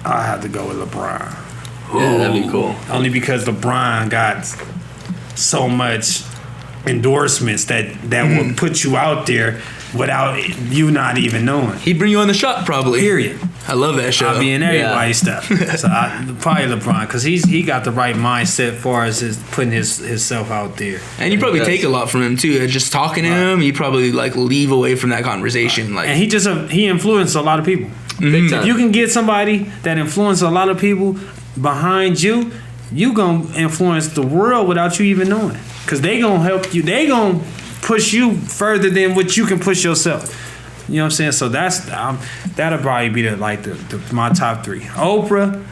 I have to go with LeBron. Yeah, that'd be cool. Only because LeBron got so much endorsements that will put you out there without you not even knowing. He'd bring you on the shot probably. Period. I love that show. I'll be in everybody's stuff. So probably LeBron, because he got the right mindset as far as putting himself out there. And you probably take a lot from him too. Just talking to him, you probably leave away from that conversation. And he influenced a lot of people. Big time. If you can get somebody that influenced a lot of people behind you, you gonna influence the world without you even knowing. Because they gonna help you. They gonna push you further than what you can push yourself. You know what I'm saying? So that'll probably be my top three. Oprah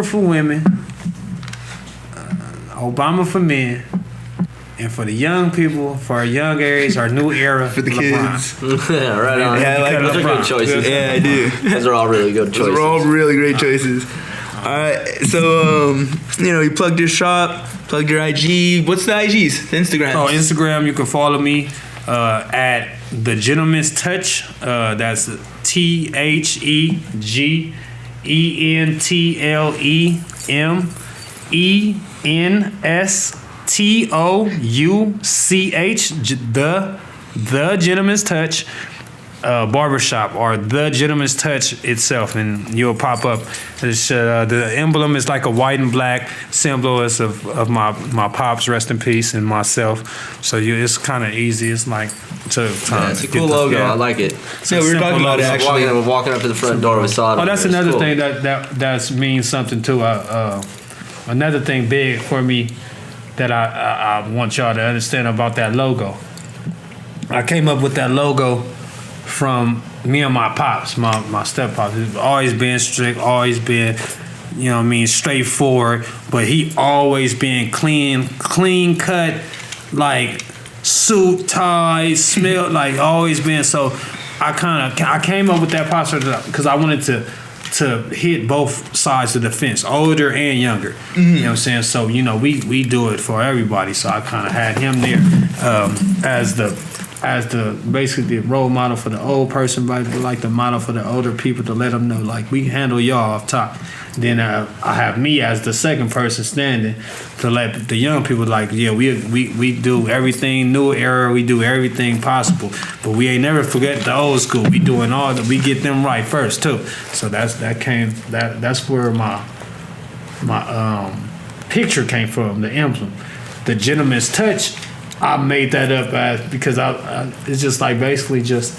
for women, Obama for men, and for the young people, for our young age, our new era, for the LeBron. kids. Yeah, right on. Yeah, Those are good choices. Yeah, I do. Those are all really good choices. Those are all really great choices. All right, so you plugged your shop, plugged your IG. What's the IGs? The Instagram. Oh, Instagram. You can follow me at The Gentleman's Touch. That's TheGentlemanStouch. The Gentleman's Touch. Barbershop or The Gentleman's Touch itself, and you'll pop up. The emblem is like a white and black symbol of my pops, rest in peace, and myself. So it's kind of easy. It's like it's a cool logo. I like it. So we were talking about it actually. We're walking up to the front door. We saw it. Oh, that's another thing that means something too. Another thing big for me that I want y'all to understand about that logo. I came up with that logo from me and my pops, my step pops. He's always been strict, always been, straightforward, but he always been clean cut, like suit, tie, smell, like always been. So I came up with that posture because I wanted to hit both sides of the fence, older and younger. Mm-hmm. You know what I'm saying? So, we do it for everybody. So I kind of had him there as the basically the role model for the old person, but like the model for the older people to let them know, like, we handle y'all off top. Then I have me as the second person standing to let the young people we do everything new era, we do everything possible, but we ain't never forget the old school. We doing all that, we get them right first too. So that's where my picture came from, the emblem. the gentleman's touch, I made that up because I it's just like basically just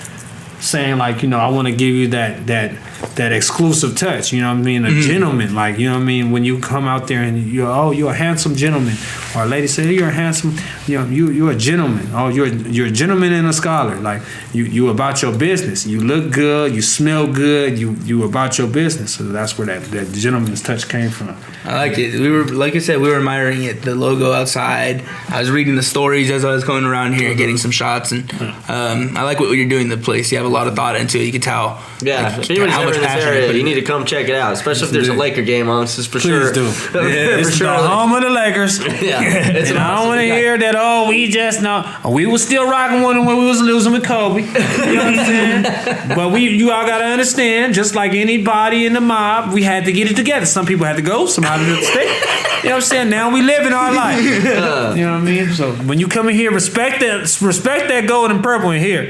saying like, you know, I want to give you that exclusive touch, you know what I mean? A gentleman, like, you know what I mean? When you come out there and you're a handsome gentleman, or a lady say, you're a handsome, you know, you're a gentleman. Oh, you're a gentleman and a scholar. Like you about your business. You look good, you smell good, you about your business. So that's where that gentleman's touch came from. I like it. We were, like I said, we were admiring it. The logo outside. I was reading the stories as I was going around here, getting some shots, and I like what you're doing. The place, you have a lot of thought into it. You can tell. Yeah, like, if anybody's ever in this area, you need to come check it out. Especially if there's a Laker game on. This is for sure. Please do. It's the home of the Lakers. Yeah, and I don't want to hear that. Oh, we just know we was still rocking one when we was losing with Kobe. You know what I'm saying? But you all gotta understand. Just like anybody in the mob, we had to get it together. Some people had to go. Some had to stay. You know what I'm saying? Now we living our life. You know what I mean? So when you come in here, respect that gold and purple in here.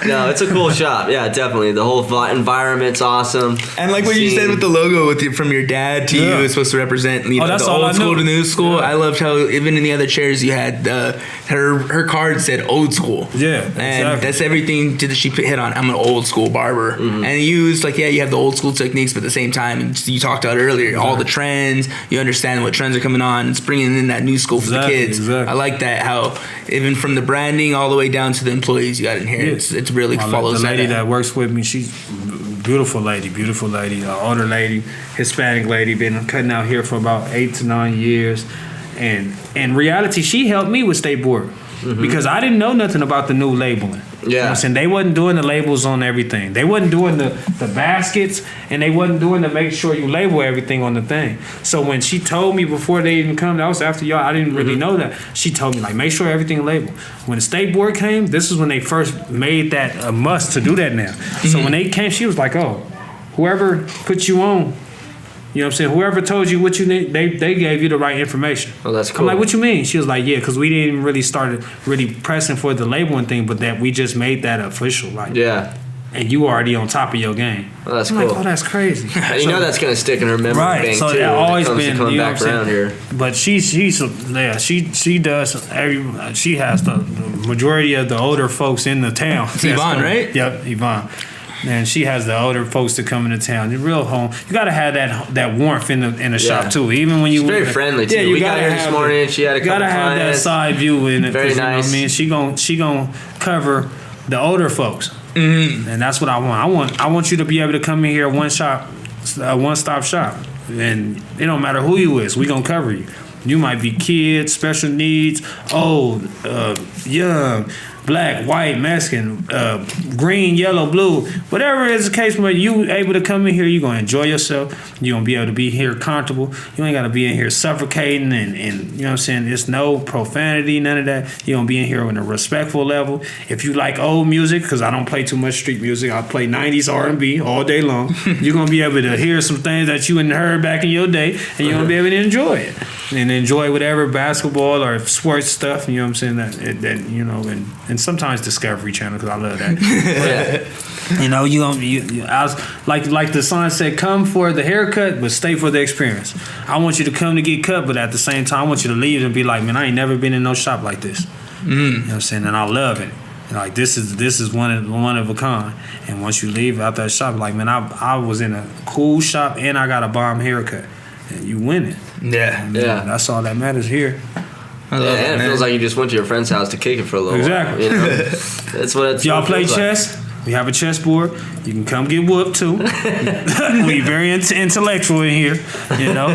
No, it's a cool shop. Yeah, definitely. The whole environment's awesome. And like what you said with the logo from your dad to you, it's supposed to represent the old school to new school. Yeah. I loved how even in the other chairs you had her card said old school. Yeah, and exactly. that's everything she hit on. I'm an old school barber, and you use you have the old school techniques, but at the same time you talked about earlier all the trends. You understand what trends are coming on. It's bringing in that new school for the kids. Exactly. I like that, how even from the branding all the way down to the employees you got in here. Yeah. It's really follows the lady that works with me. She's beautiful lady, older lady, Hispanic lady, been cutting out here for about 8 to 9 years, and in reality, she helped me with state board because I didn't know nothing about the new labeling. Yeah, you know what I'm saying? They wasn't doing the labels on everything. They wasn't doing the baskets, and they wasn't doing to make sure you label everything on the thing. So when she told me before they even come, that was after y'all, I didn't really know that. She told me, like, make sure everything labeled. When the state board came, this is when they first made that a must to do that now. So when they came, she was like, oh, whoever put you on, you know what I'm saying? Whoever told you what you need, they gave you the right information. Oh, that's cool. I'm like, what you mean? She was like, yeah, because we didn't really start really pressing for the labeling thing, but that we just made that official. Like, yeah. And you already on top of your game. Oh, that's I'm cool. like, oh, that's crazy. And you know that's gonna stick in her memory bank so too. Right, so always been coming you know back around here. But she does she has the majority of the older folks in the town. It's Yvonne, right? Yep, Yvonne. And she has the older folks that come into town. The real home. You gotta have that warmth in the shop too. Even when you she's very friendly too. Yeah, we got her this morning. She had a couple gotta have clients. that side view in it. Very nice. You know what I mean, she gonna cover the older folks, and that's what I want. I want you to be able to come in here one stop shop, and it don't matter who you is. We gonna cover you. You might be kids, special needs, old, young, black, white, Mexican, green, yellow, blue, whatever is the case, where you able to come in here, you're gonna enjoy yourself. You're gonna be able to be here comfortable. You ain't gotta be in here suffocating and you know what I'm saying? There's no profanity, none of that. You're gonna be in here on a respectful level. If you like old music, because I don't play too much street music, I play 90s R&B all day long. You're gonna be able to hear some things that you hadn't heard back in your day, and you're gonna be able to enjoy it. And enjoy whatever basketball or sports stuff, you know what I'm saying, that you know, and sometimes Discovery Channel, because I love that. But, you know, I was like the sign said, come for the haircut, but stay for the experience. I want you to come to get cut, but at the same time, I want you to leave and be like, man, I ain't never been in no shop like this. You know what I'm saying? And I love it. And like this is one of a kind. And once you leave out that shop, like, man, I was in a cool shop and I got a bomb haircut. And you win it. Yeah. Yeah. That's all that matters here. I love and it feels like you just went to your friend's house to kick it for a little Exactly. while. You know? That's what it's. Y'all play chess? We have a chessboard. You can come get whooped too. We very intellectual in here, you know.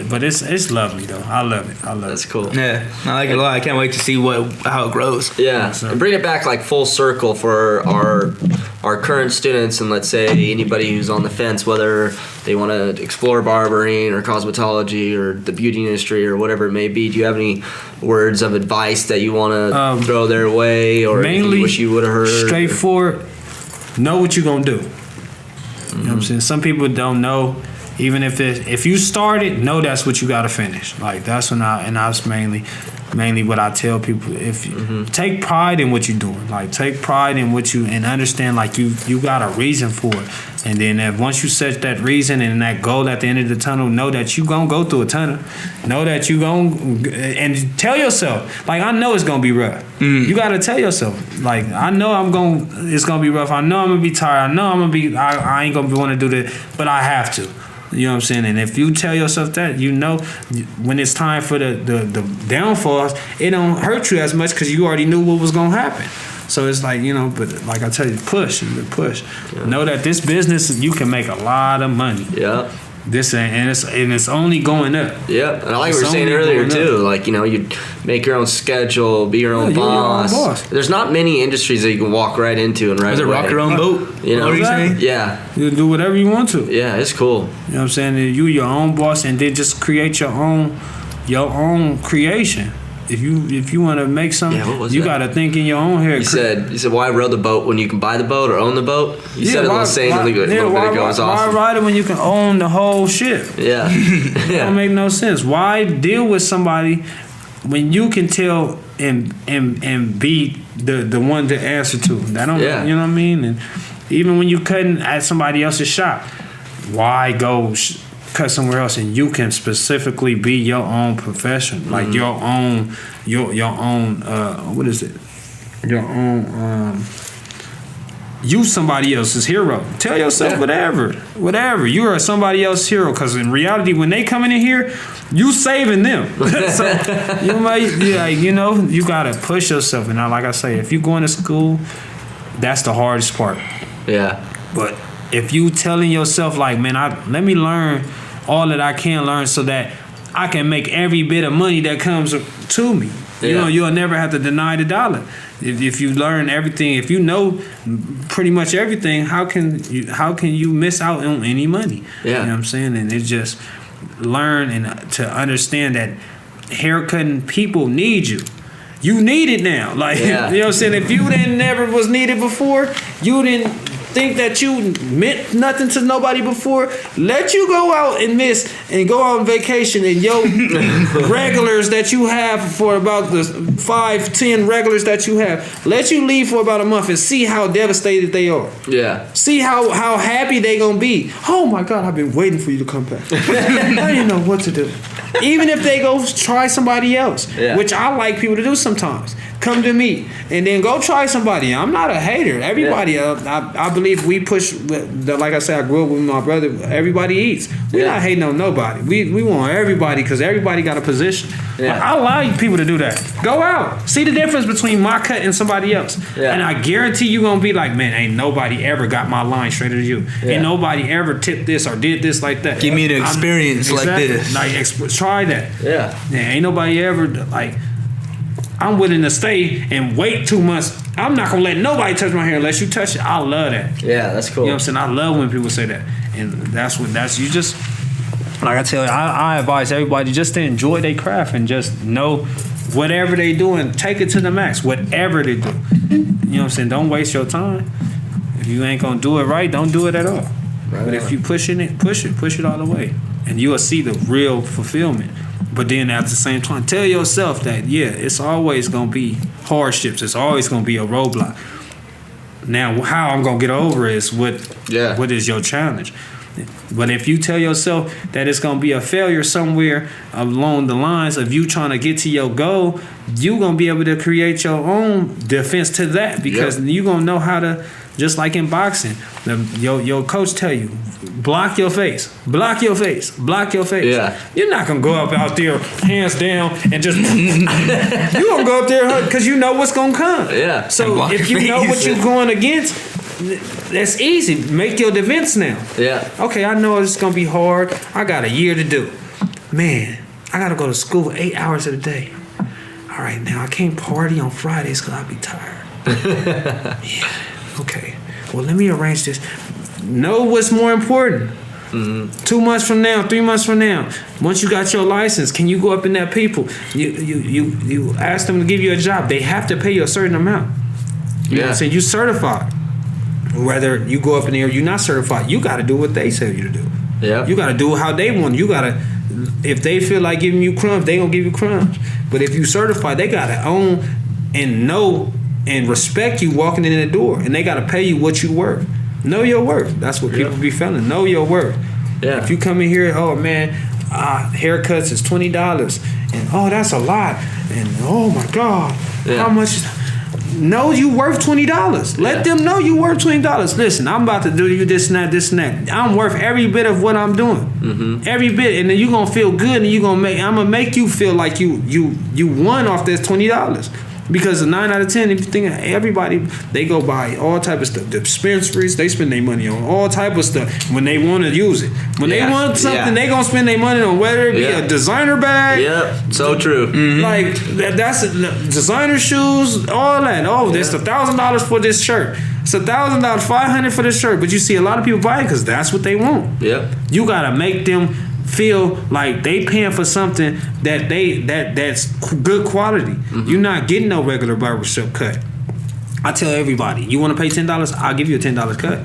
But it's lovely though. I love it. That's cool. Yeah, I like it a lot. I can't wait to see how it grows. Yeah, and bring it back like full circle for our current students, and let's say anybody who's on the fence, whether they want to explore barbering or cosmetology or the beauty industry or whatever it may be. Do you have any words of advice that you want to throw their way, or mainly you wish you would have heard? Straightforward. Know what you're gonna do. You know what I'm saying? Some people don't know. Even if you start it, know that's what you gotta finish. Like that's when I was mainly mainly what I tell people: if you take pride in what you're doing, like take pride in what you and understand, like you got a reason for it. And then if once you set that reason and that goal at the end of the tunnel, know that you gonna go through a tunnel. Know that you gonna and tell yourself, like I know it's gonna be rough. You gotta tell yourself, like I know it's gonna be rough. I know I'm gonna be tired. I know I ain't gonna want to do that, but I have to. You know what I'm saying? And if you tell yourself that, you know, when it's time for the downfalls, it don't hurt you as much because you already knew what was gonna happen. So it's like, you know, but like I tell you, push. Yeah. Know that this business, you can make a lot of money. Yeah. It's only going up. Yeah, and I like what you were saying earlier too. Like, you know, you make your own schedule, be your own boss. Your own boss. There's not many industries that you can walk right into and right away. Rock your own boat? You know what I'm saying? Yeah. You can do whatever you want to. Yeah, it's cool. You know what I'm saying? You your own boss, and then just create your own creation. If you want to make something, you got to think in your own head. You said why row the boat when you can buy the boat or own the boat? You said it a little saying a little bit ago. It was awesome. Why ride it when you can own the whole ship? Yeah. It don't make no sense. Why deal with somebody when you can tell and be the one to answer to? That don't, you know what I mean? And even when you cutting at somebody else's shop, why go cut somewhere else and you can specifically be your own profession, like your own what is it? Your own you somebody else's hero. Tell yourself whatever. You are somebody else's hero, because in reality, when they coming in here, you saving them. So you might, you know, you gotta push yourself. And like I say, if you going to school, that's the hardest part. Yeah. But if you telling yourself like, man, let me learn all that I can learn so that I can make every bit of money that comes to me. You know, you'll never have to deny the dollar. If you learn everything, if you know pretty much everything, how can you miss out on any money? Yeah. You know what I'm saying? And it's just learn and to understand that haircutting people need you. You need it now. Like, you know what I'm saying? If you never was needed before, you didn't think that you meant nothing to nobody before, let you go out and go on vacation, and your regulars that you have for about the 5-10 regulars that you have, let you leave for about a month and see how devastated they are. Yeah. See how happy they gonna be. Oh my God, I've been waiting for you to come back. I didn't know what to do. Even if they go try somebody else, which I like people to do sometimes. Come to me and then go try somebody. I'm not a hater. Everybody, I believe we push. Like I said, I grew up with my brother. Everybody eats. We're not hating on nobody. We want everybody because everybody got a position. I allow people to do that. Go out, see the difference between my cut and somebody else, and I guarantee you gonna be like, man, ain't nobody ever got my line straighter than you. Ain't nobody ever tipped this or did this like that. Give me an experience like this. Like try that. Yeah. Ain't nobody ever like. I'm willing to stay and wait 2 months. I'm not gonna let nobody touch my hair unless you touch it. I love that. Yeah, that's cool. You know what I'm saying? I love when people say that. And that's you just, like I tell you, I advise everybody just to enjoy their craft and just know whatever they doing, take it to the max, whatever they do. You know what I'm saying? Don't waste your time. If you ain't gonna do it right, don't do it at all. Right. But if you push it all the way. And you'll see the real fulfillment. But then at the same time, tell yourself that, it's always going to be hardships. It's always going to be a roadblock. Now, how I'm going to get over it is what is your challenge. But if you tell yourself that it's going to be a failure somewhere along the lines of you trying to get to your goal, you're going to be able to create your own defense to that, because you're going to know how to, just like in boxing, your coach tell you, block your face, block your face, block your face. Yeah. You're not going to go up out there hands down and just, you're going to go up there because you know what's going to come. Yeah. So if you know what you're going against, that's easy. Make your defense now. Yeah. Okay, I know it's going to be hard. I got a year to do. Man, I got to go to school 8 hours of the day. All right, now I can't party on Fridays because I'll be tired. Yeah. Okay. Well, let me arrange this. Know what's more important. 2 months from now, 3 months from now, once you got your license, can you go up in that people? You ask them to give you a job. They have to pay you a certain amount. You know what I'm saying? You certified. Whether you go up in there or you're not certified, you got to do what they tell you to do. Yeah. You got to do it how they want. You got to if they feel like giving you crumbs, they gonna give you crumbs. But if you certified, they gotta own and know and respect you walking in the door, and they gotta pay you what you worth. Know your worth. That's what people be feeling. Know your worth. Yeah. If you come in here, oh man, haircuts is $20, and oh that's a lot, and oh my God, how much? Know you worth $20. Let them know you worth $20. Listen, I'm about to do you this and that, this and that. I'm worth every bit of what I'm doing, every bit, and then you gonna feel good, and you gonna make. I'm gonna make you feel like you won off this $20. Because 9 out of 10, if you think everybody, they go buy all type of stuff. The dispensaries, they spend their money on all type of stuff when they want to use it. When they want something, they gonna spend their money on whether it be a designer bag. Yep, so true. Like that's designer shoes, all that. Oh, that's $1,000 for this shirt. It's $1,000, $500 for this shirt. But you see a lot of people buy it because that's what they want. Yep. You gotta make them feel like they paying for something that's good quality. You're not getting no regular barbershop cut. I tell everybody, you want to pay $10? I'll give you a $10 cut.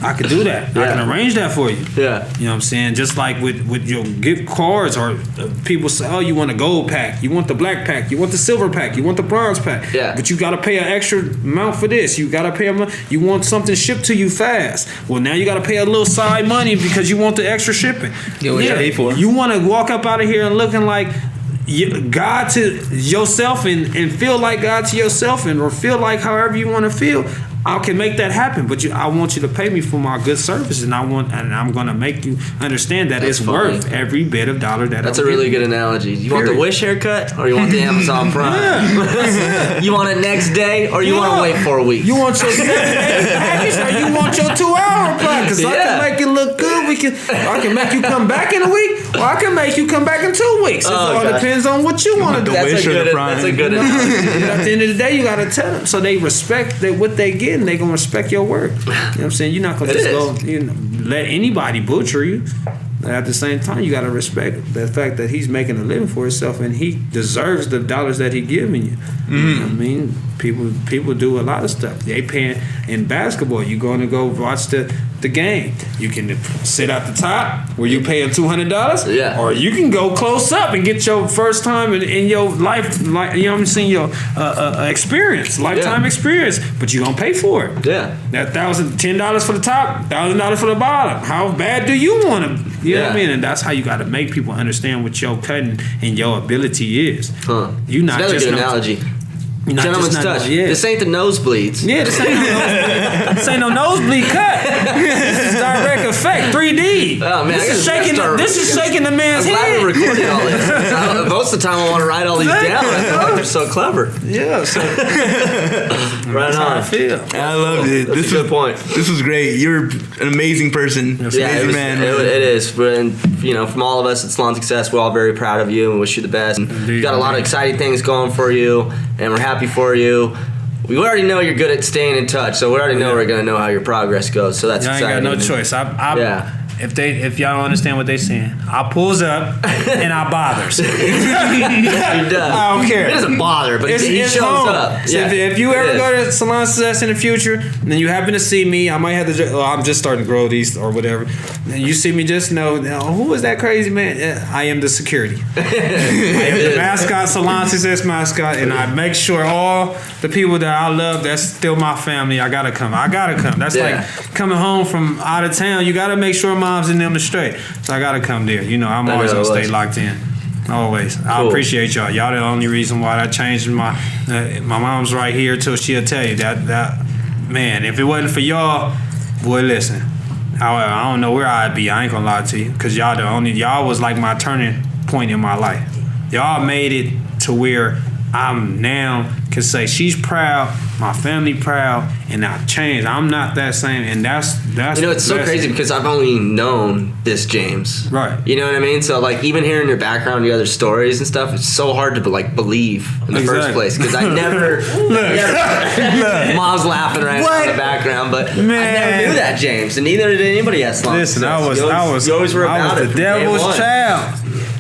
I could do that. I can arrange that for you. Yeah. You know what I'm saying? Just like with your gift cards, or people say, oh, you want a gold pack, you want the black pack, you want the silver pack, you want the bronze pack. Yeah. But you got to pay an extra amount for this. You got to pay you want something shipped to you fast. Well, now you got to pay a little side money because you want the extra shipping. Pay for it. You want to walk up out of here and looking like God to yourself and feel like God to yourself, or feel like however you want to feel. I can make that happen, but I want you to pay me for my good service, and I'm gonna make you understand that it's worth every bit of dollar that. That's a really good analogy. You want the Wish haircut, or you want the Amazon Prime? You want it next day, or you want to wait 4 weeks? You want your 7-day package, or you want your 2-hour package? I can make it look good. I can make you come back in a week, or I can make you come back in 2 weeks. It all depends on what you want to do. That's a good analogy. At the end of the day, you gotta tell them so they respect what they get, and they gonna respect your work. You know what I'm saying? You're not gonna go let anybody butcher you. But at the same time, you gotta respect the fact that he's making a living for himself, and he deserves the dollars that he giving you. You know what I mean, people do a lot of stuff. They paying in basketball. You're going to go watch the game. You can sit at the top where you paying $200, or you can go close up and get your first time in your life, like you know what I'm saying, your experience, lifetime experience. But you gonna pay for it. Yeah, that $10 for the top, $1,000 for the bottom. How bad do you want to? You know what I mean? And that's how you got to make people understand what your cutting and your ability is. You not another just good analogy. Not Gentleman's just touch. This ain't the nosebleeds. Yeah, this ain't no nosebleed. This ain't no nosebleed cut. This is direct effect, 3D. Oh man, this is shaking the man's head. I'm glad we're recording all this. Most of the time, I want to write all these down. I feel like they're so clever. Yeah. So right on. I feel. I loved it. That's a good point. This was great. You're an amazing person. Amazing man. It is. And from all of us at Salon Success, we're all very proud of you and wish you the best. You got a lot of exciting things going for you, and we're happy for you. We already know you're good at staying in touch, so we already know we're gonna know how your progress goes. So that's exciting. I ain't got no choice. If y'all don't understand what they saying, I pulls up and I bothers. He does. I don't care. It doesn't bother, but he shows home. up. So if you ever go to Salon Success in the future, and then you happen to see me, I might have to. Well, I'm just starting to grow these or whatever. And you see me, just know who is that crazy man? I am the security. I am the mascot, Salon Success mascot, and I make sure all the people that I love, that's still my family. I gotta come. That's like coming home from out of town. You gotta make sure moms and them are straight. So I gotta come there. I'm always gonna stay locked in. Always. Cool. I appreciate y'all. Y'all the only reason why I changed my mom's right here till she'll tell you that man, if it wasn't for y'all, boy, listen. I don't know where I'd be. I ain't gonna lie to you, because y'all was like my turning point in my life. Y'all made it to where I'm now can say she's proud, my family proud, and I've changed. I'm not that same, and that's it's so crazy because I've only known this James. Right. You know what I mean? So like even hearing your background, your other stories and stuff, it's so hard to believe in the first place because I never. Mom's laughing right now in the background, but I never knew that James, and neither did anybody at Salon. Listen, I was the devil's child.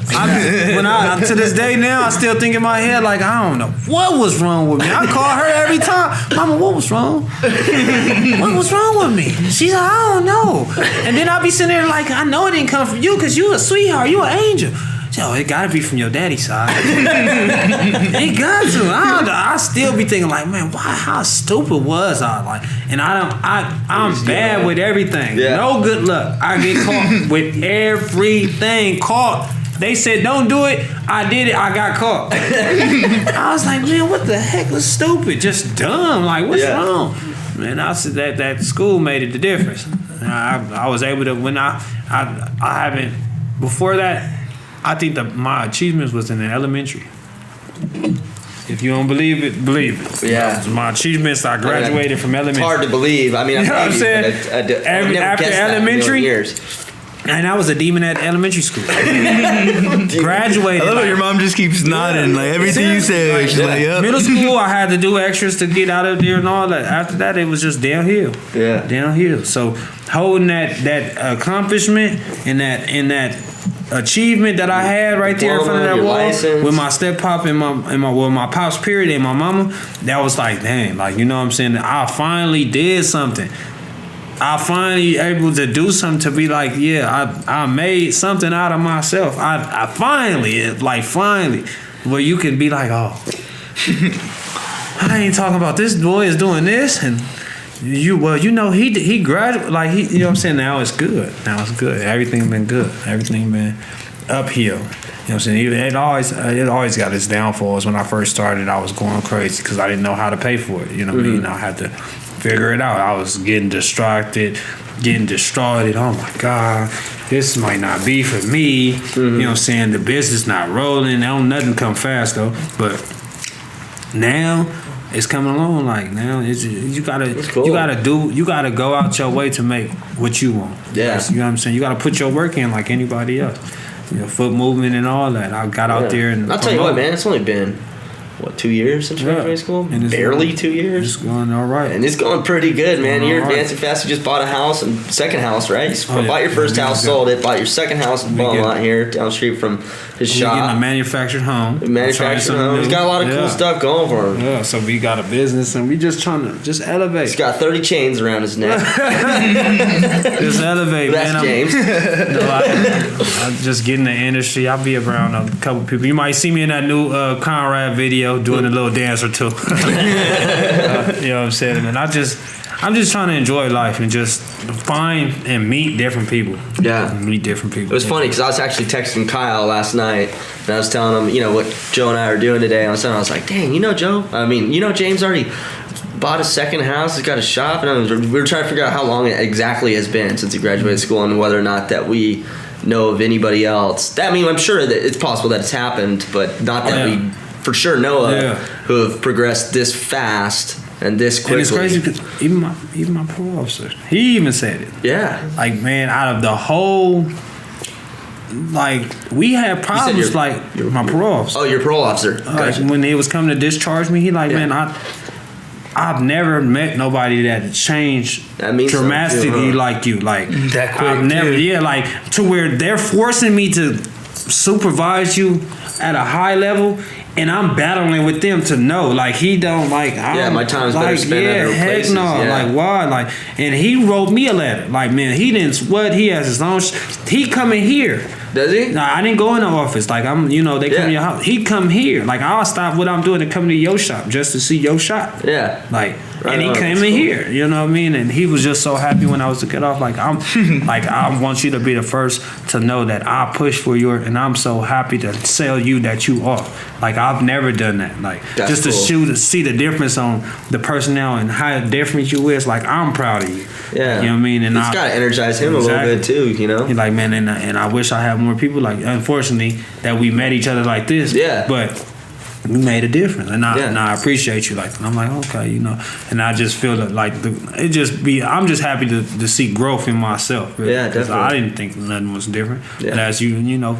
To this day now, I still think in my head like I don't know what was wrong with me. I call her every time, Mama, what was wrong? What was wrong with me? She's like, I don't know. And then I be sitting there like, I know it didn't come from you because you a sweetheart, you an angel. Yo, it gotta be from your daddy's side. It got to. I still be thinking like, man, how stupid was I? Like, and I'm bad with everything. Yeah. No good luck. I get caught with everything. Caught. They said don't do it. I did it. I got caught. I was like, man, what the heck was stupid? Just dumb. Like, what's wrong? Man, I said that school made it the difference. I was able to when I haven't before that. I think my achievements was in the elementary. If you don't believe it, believe it. Yeah. My achievements, I graduated from elementary. It's hard to believe. I mean, you know what I'm saying? After elementary, and I was a demon at elementary school. Graduated. I love how your mom just keeps nodding. Like everything you say, she's like, yep. Middle school, I had to do extras to get out of there and all that. After that, it was just downhill. Yeah. Downhill. So holding that accomplishment and that achievement that I had right there in front of that wall with my step pop and my pop's period and my mama, that was like, dang, like, you know what I'm saying? I finally did something. I finally able to do something to be like, yeah, I made something out of myself. I finally, where you can be like, oh, I ain't talking about this boy is doing this and he graduated, like he, you know what I'm saying? Now it's good. Everything been good. Everything been uphill. You know what I'm saying? It always got its downfalls. When I first started, I was going crazy because I didn't know how to pay for it. You know what I mean? I had to figure it out. I was getting distracted, getting distraught. Oh my God, this might not be for me. You know what I'm saying? The business not rolling. Nothing come fast though. But now it's coming along. Like now, you gotta go out your way to make what you want. Yeah, you know what I'm saying. You gotta put your work in like anybody else. You know, foot movement and all that. I got out there and I'll tell you what, man. It's only been 2 years since graduating school? Barely 2 years. It's going all right. And it's going pretty good, man. You're advancing fast. You just bought a house and second house, right? You bought your first house, sold it, bought your second house in Beaumont here down the street from his shop. Getting a manufactured home. He's got a lot of cool stuff going for him. Yeah, so we got a business and we just trying to just elevate. He's got 30 chains around his neck. Just elevate, that's man. James. I'm just getting the industry. I'll be around a couple people. You might see me in that new Conrad video doing a little dance or two. You know what I'm saying? And I'm just trying to enjoy life and just find and meet different people. Yeah. Meet different people. It was funny because I was actually texting Kyle last night and I was telling him, you know, what Joe and I are doing today. And I was like, dang, you know, James already bought a second house. He's got a shop. And we were trying to figure out how long it exactly has been since he graduated school and whether or not that we know of anybody else. I mean, I'm sure that it's possible that it's happened, but not that we for sure know of who have progressed this fast and this quickly. And it's crazy because even my parole officer, he even said it. Yeah. Like, man, out of the whole, like, we had problems, like, my parole officer. Oh, your parole officer. Gotcha. Like, when he was coming to discharge me, he like, man, I've never met nobody that changed dramatically like you. Like, that quick, I've never, like, to where they're forcing me to supervise you at a high level, and I'm battling with them to know, like, he don't, like, my time's better spent at other heck places. No, like, why? Like, and he wrote me a letter. Like, man, he has his own, he coming here. Does he? Nah, I didn't go in the office. Like, they come to your house. He come here. Like, I'll stop what I'm doing and come to your shop just to see your shop. Yeah. Like, and he came in here. You know what I mean? And he was just so happy when I was to get off. Like, I want you to be the first to know that I push for you, and I'm so happy to sell you that you are. Like, I've never done that. Like, that's just cool. to see the difference on the personnel and how different you is. Like, I'm proud of you. Yeah. You know what I mean? And it's got to energize him a little bit too, you know? He's like, man, and I wish I had more people. Like, unfortunately, that we met each other like this. Yeah. But we made a difference, and I appreciate you. Like, and I'm like, okay, you know, and I just feel that, like, I'm just happy to see growth in myself. Really, yeah, definitely. I didn't think nothing was different. Yeah. And as you know,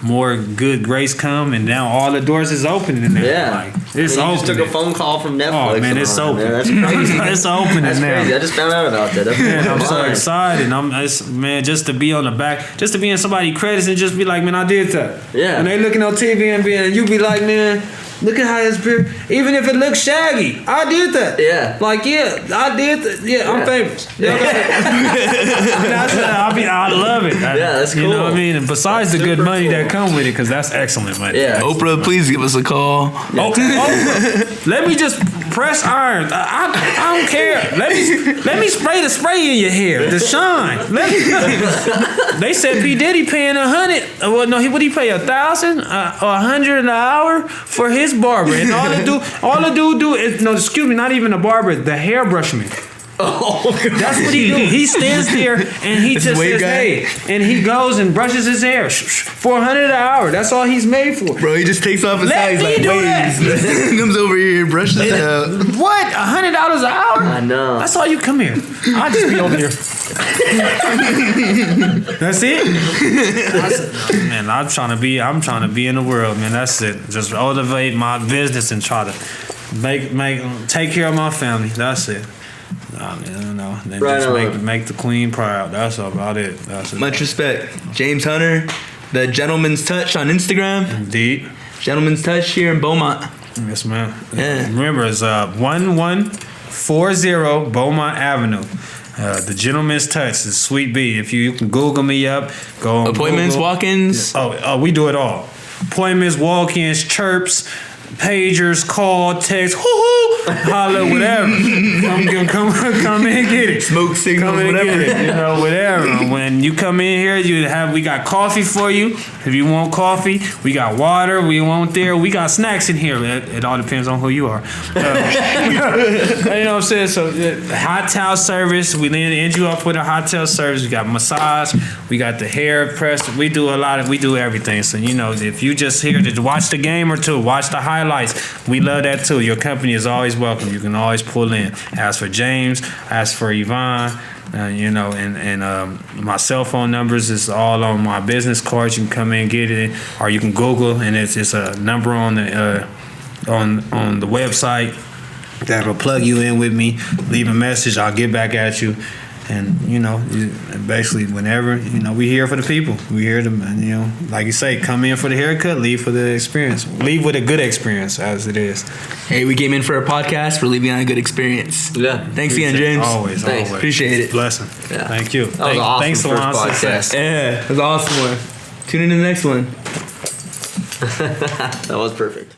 more good grace come, and now all the doors is open in there. Yeah. Like, it's I mean, you open. just took a phone call from Netflix. Oh man, it's and all open. that, man. That's crazy. It's open That's now. crazy. I just found out about that. That's Man, I'm so blind. excited. Man, just to be on the back, just to be in somebody's credits and just be like, man, I did that. Yeah. And they looking on TV and you be like, man, look at how his beard, even if it looks shaggy, I did that. Yeah. Like, yeah, I did that. Yeah, I'm famous. Yeah, I love it. Yeah, that's You know cool. what I mean? And besides That's the good super money that cool. come with it, because that's excellent money. Yeah. Oprah, please give us a call. Okay, Oprah, let me just press iron. I don't care. Let me spray the spray in your hair, the shine. They said P Diddy paying $100. Well, no, what he pay $1,000 or $100 an hour for his barber, and all the dude do is not even a barber, the hairbrushman. Oh, That's what he do. He stands there and he It's just wave says, guy? "Hey," and he goes and brushes his hair for $100 an hour. That's all he's made for. Bro, he just takes off his Let hat. He's me like, do waves. Comes over here, brushes it out. What? $100 an hour? I know. That's all you come here. I just be over here. That's it. Man, I'm trying to be in the world, man. That's it. Just elevate my business and try to take care of my family. That's it. Nah, man, no. Then Right just on. make the queen proud. That's about it. That's it. Much respect. James Hunter, the Gentleman's Touch on Instagram. Indeed. Gentleman's Touch here in Beaumont. Yes, man. Yeah. Remember, it's 1140 Beaumont Avenue. The Gentleman's Touch is Sweet B. If you can Google me up, go on Appointments, Google. walk-ins. Oh, we do it all. Appointments, walk-ins, chirps, pagers, call, text, hoo-hoo, holla, whatever. Come in and get it. Smoke signals, Come in and whatever. get it. Whatever. When you come in here, we got coffee for you. If you want coffee, we got water. We want there. We got snacks in here. It all depends on who you are. You know what I'm saying? So hot towel service. We end you up with a hot towel service. We got massage. We got the hair press. We do everything. So if you just here to watch the game or two, watch the highlights, we love that too. Your company is always welcome. You can always pull in. Ask for James. Ask for Yvonne. And my cell phone numbers is all on my business cards. You can come in and get it, or you can Google, and it's a number on the website that'll plug you in with me. Leave a message, I'll get back at you. And basically, whenever we here for the people. We here to like you say, come in for the haircut, leave for the experience. Leave with a good experience, as it is. Hey, we came in for a podcast. We're leaving on a good experience. Yeah. Thanks again, James. Always. Appreciate it. Blessing. Yeah. Thank you. That was awesome. Thanks, First Salon podcast. Success. Yeah, it was an awesome one. Tune in to the next one. That was perfect.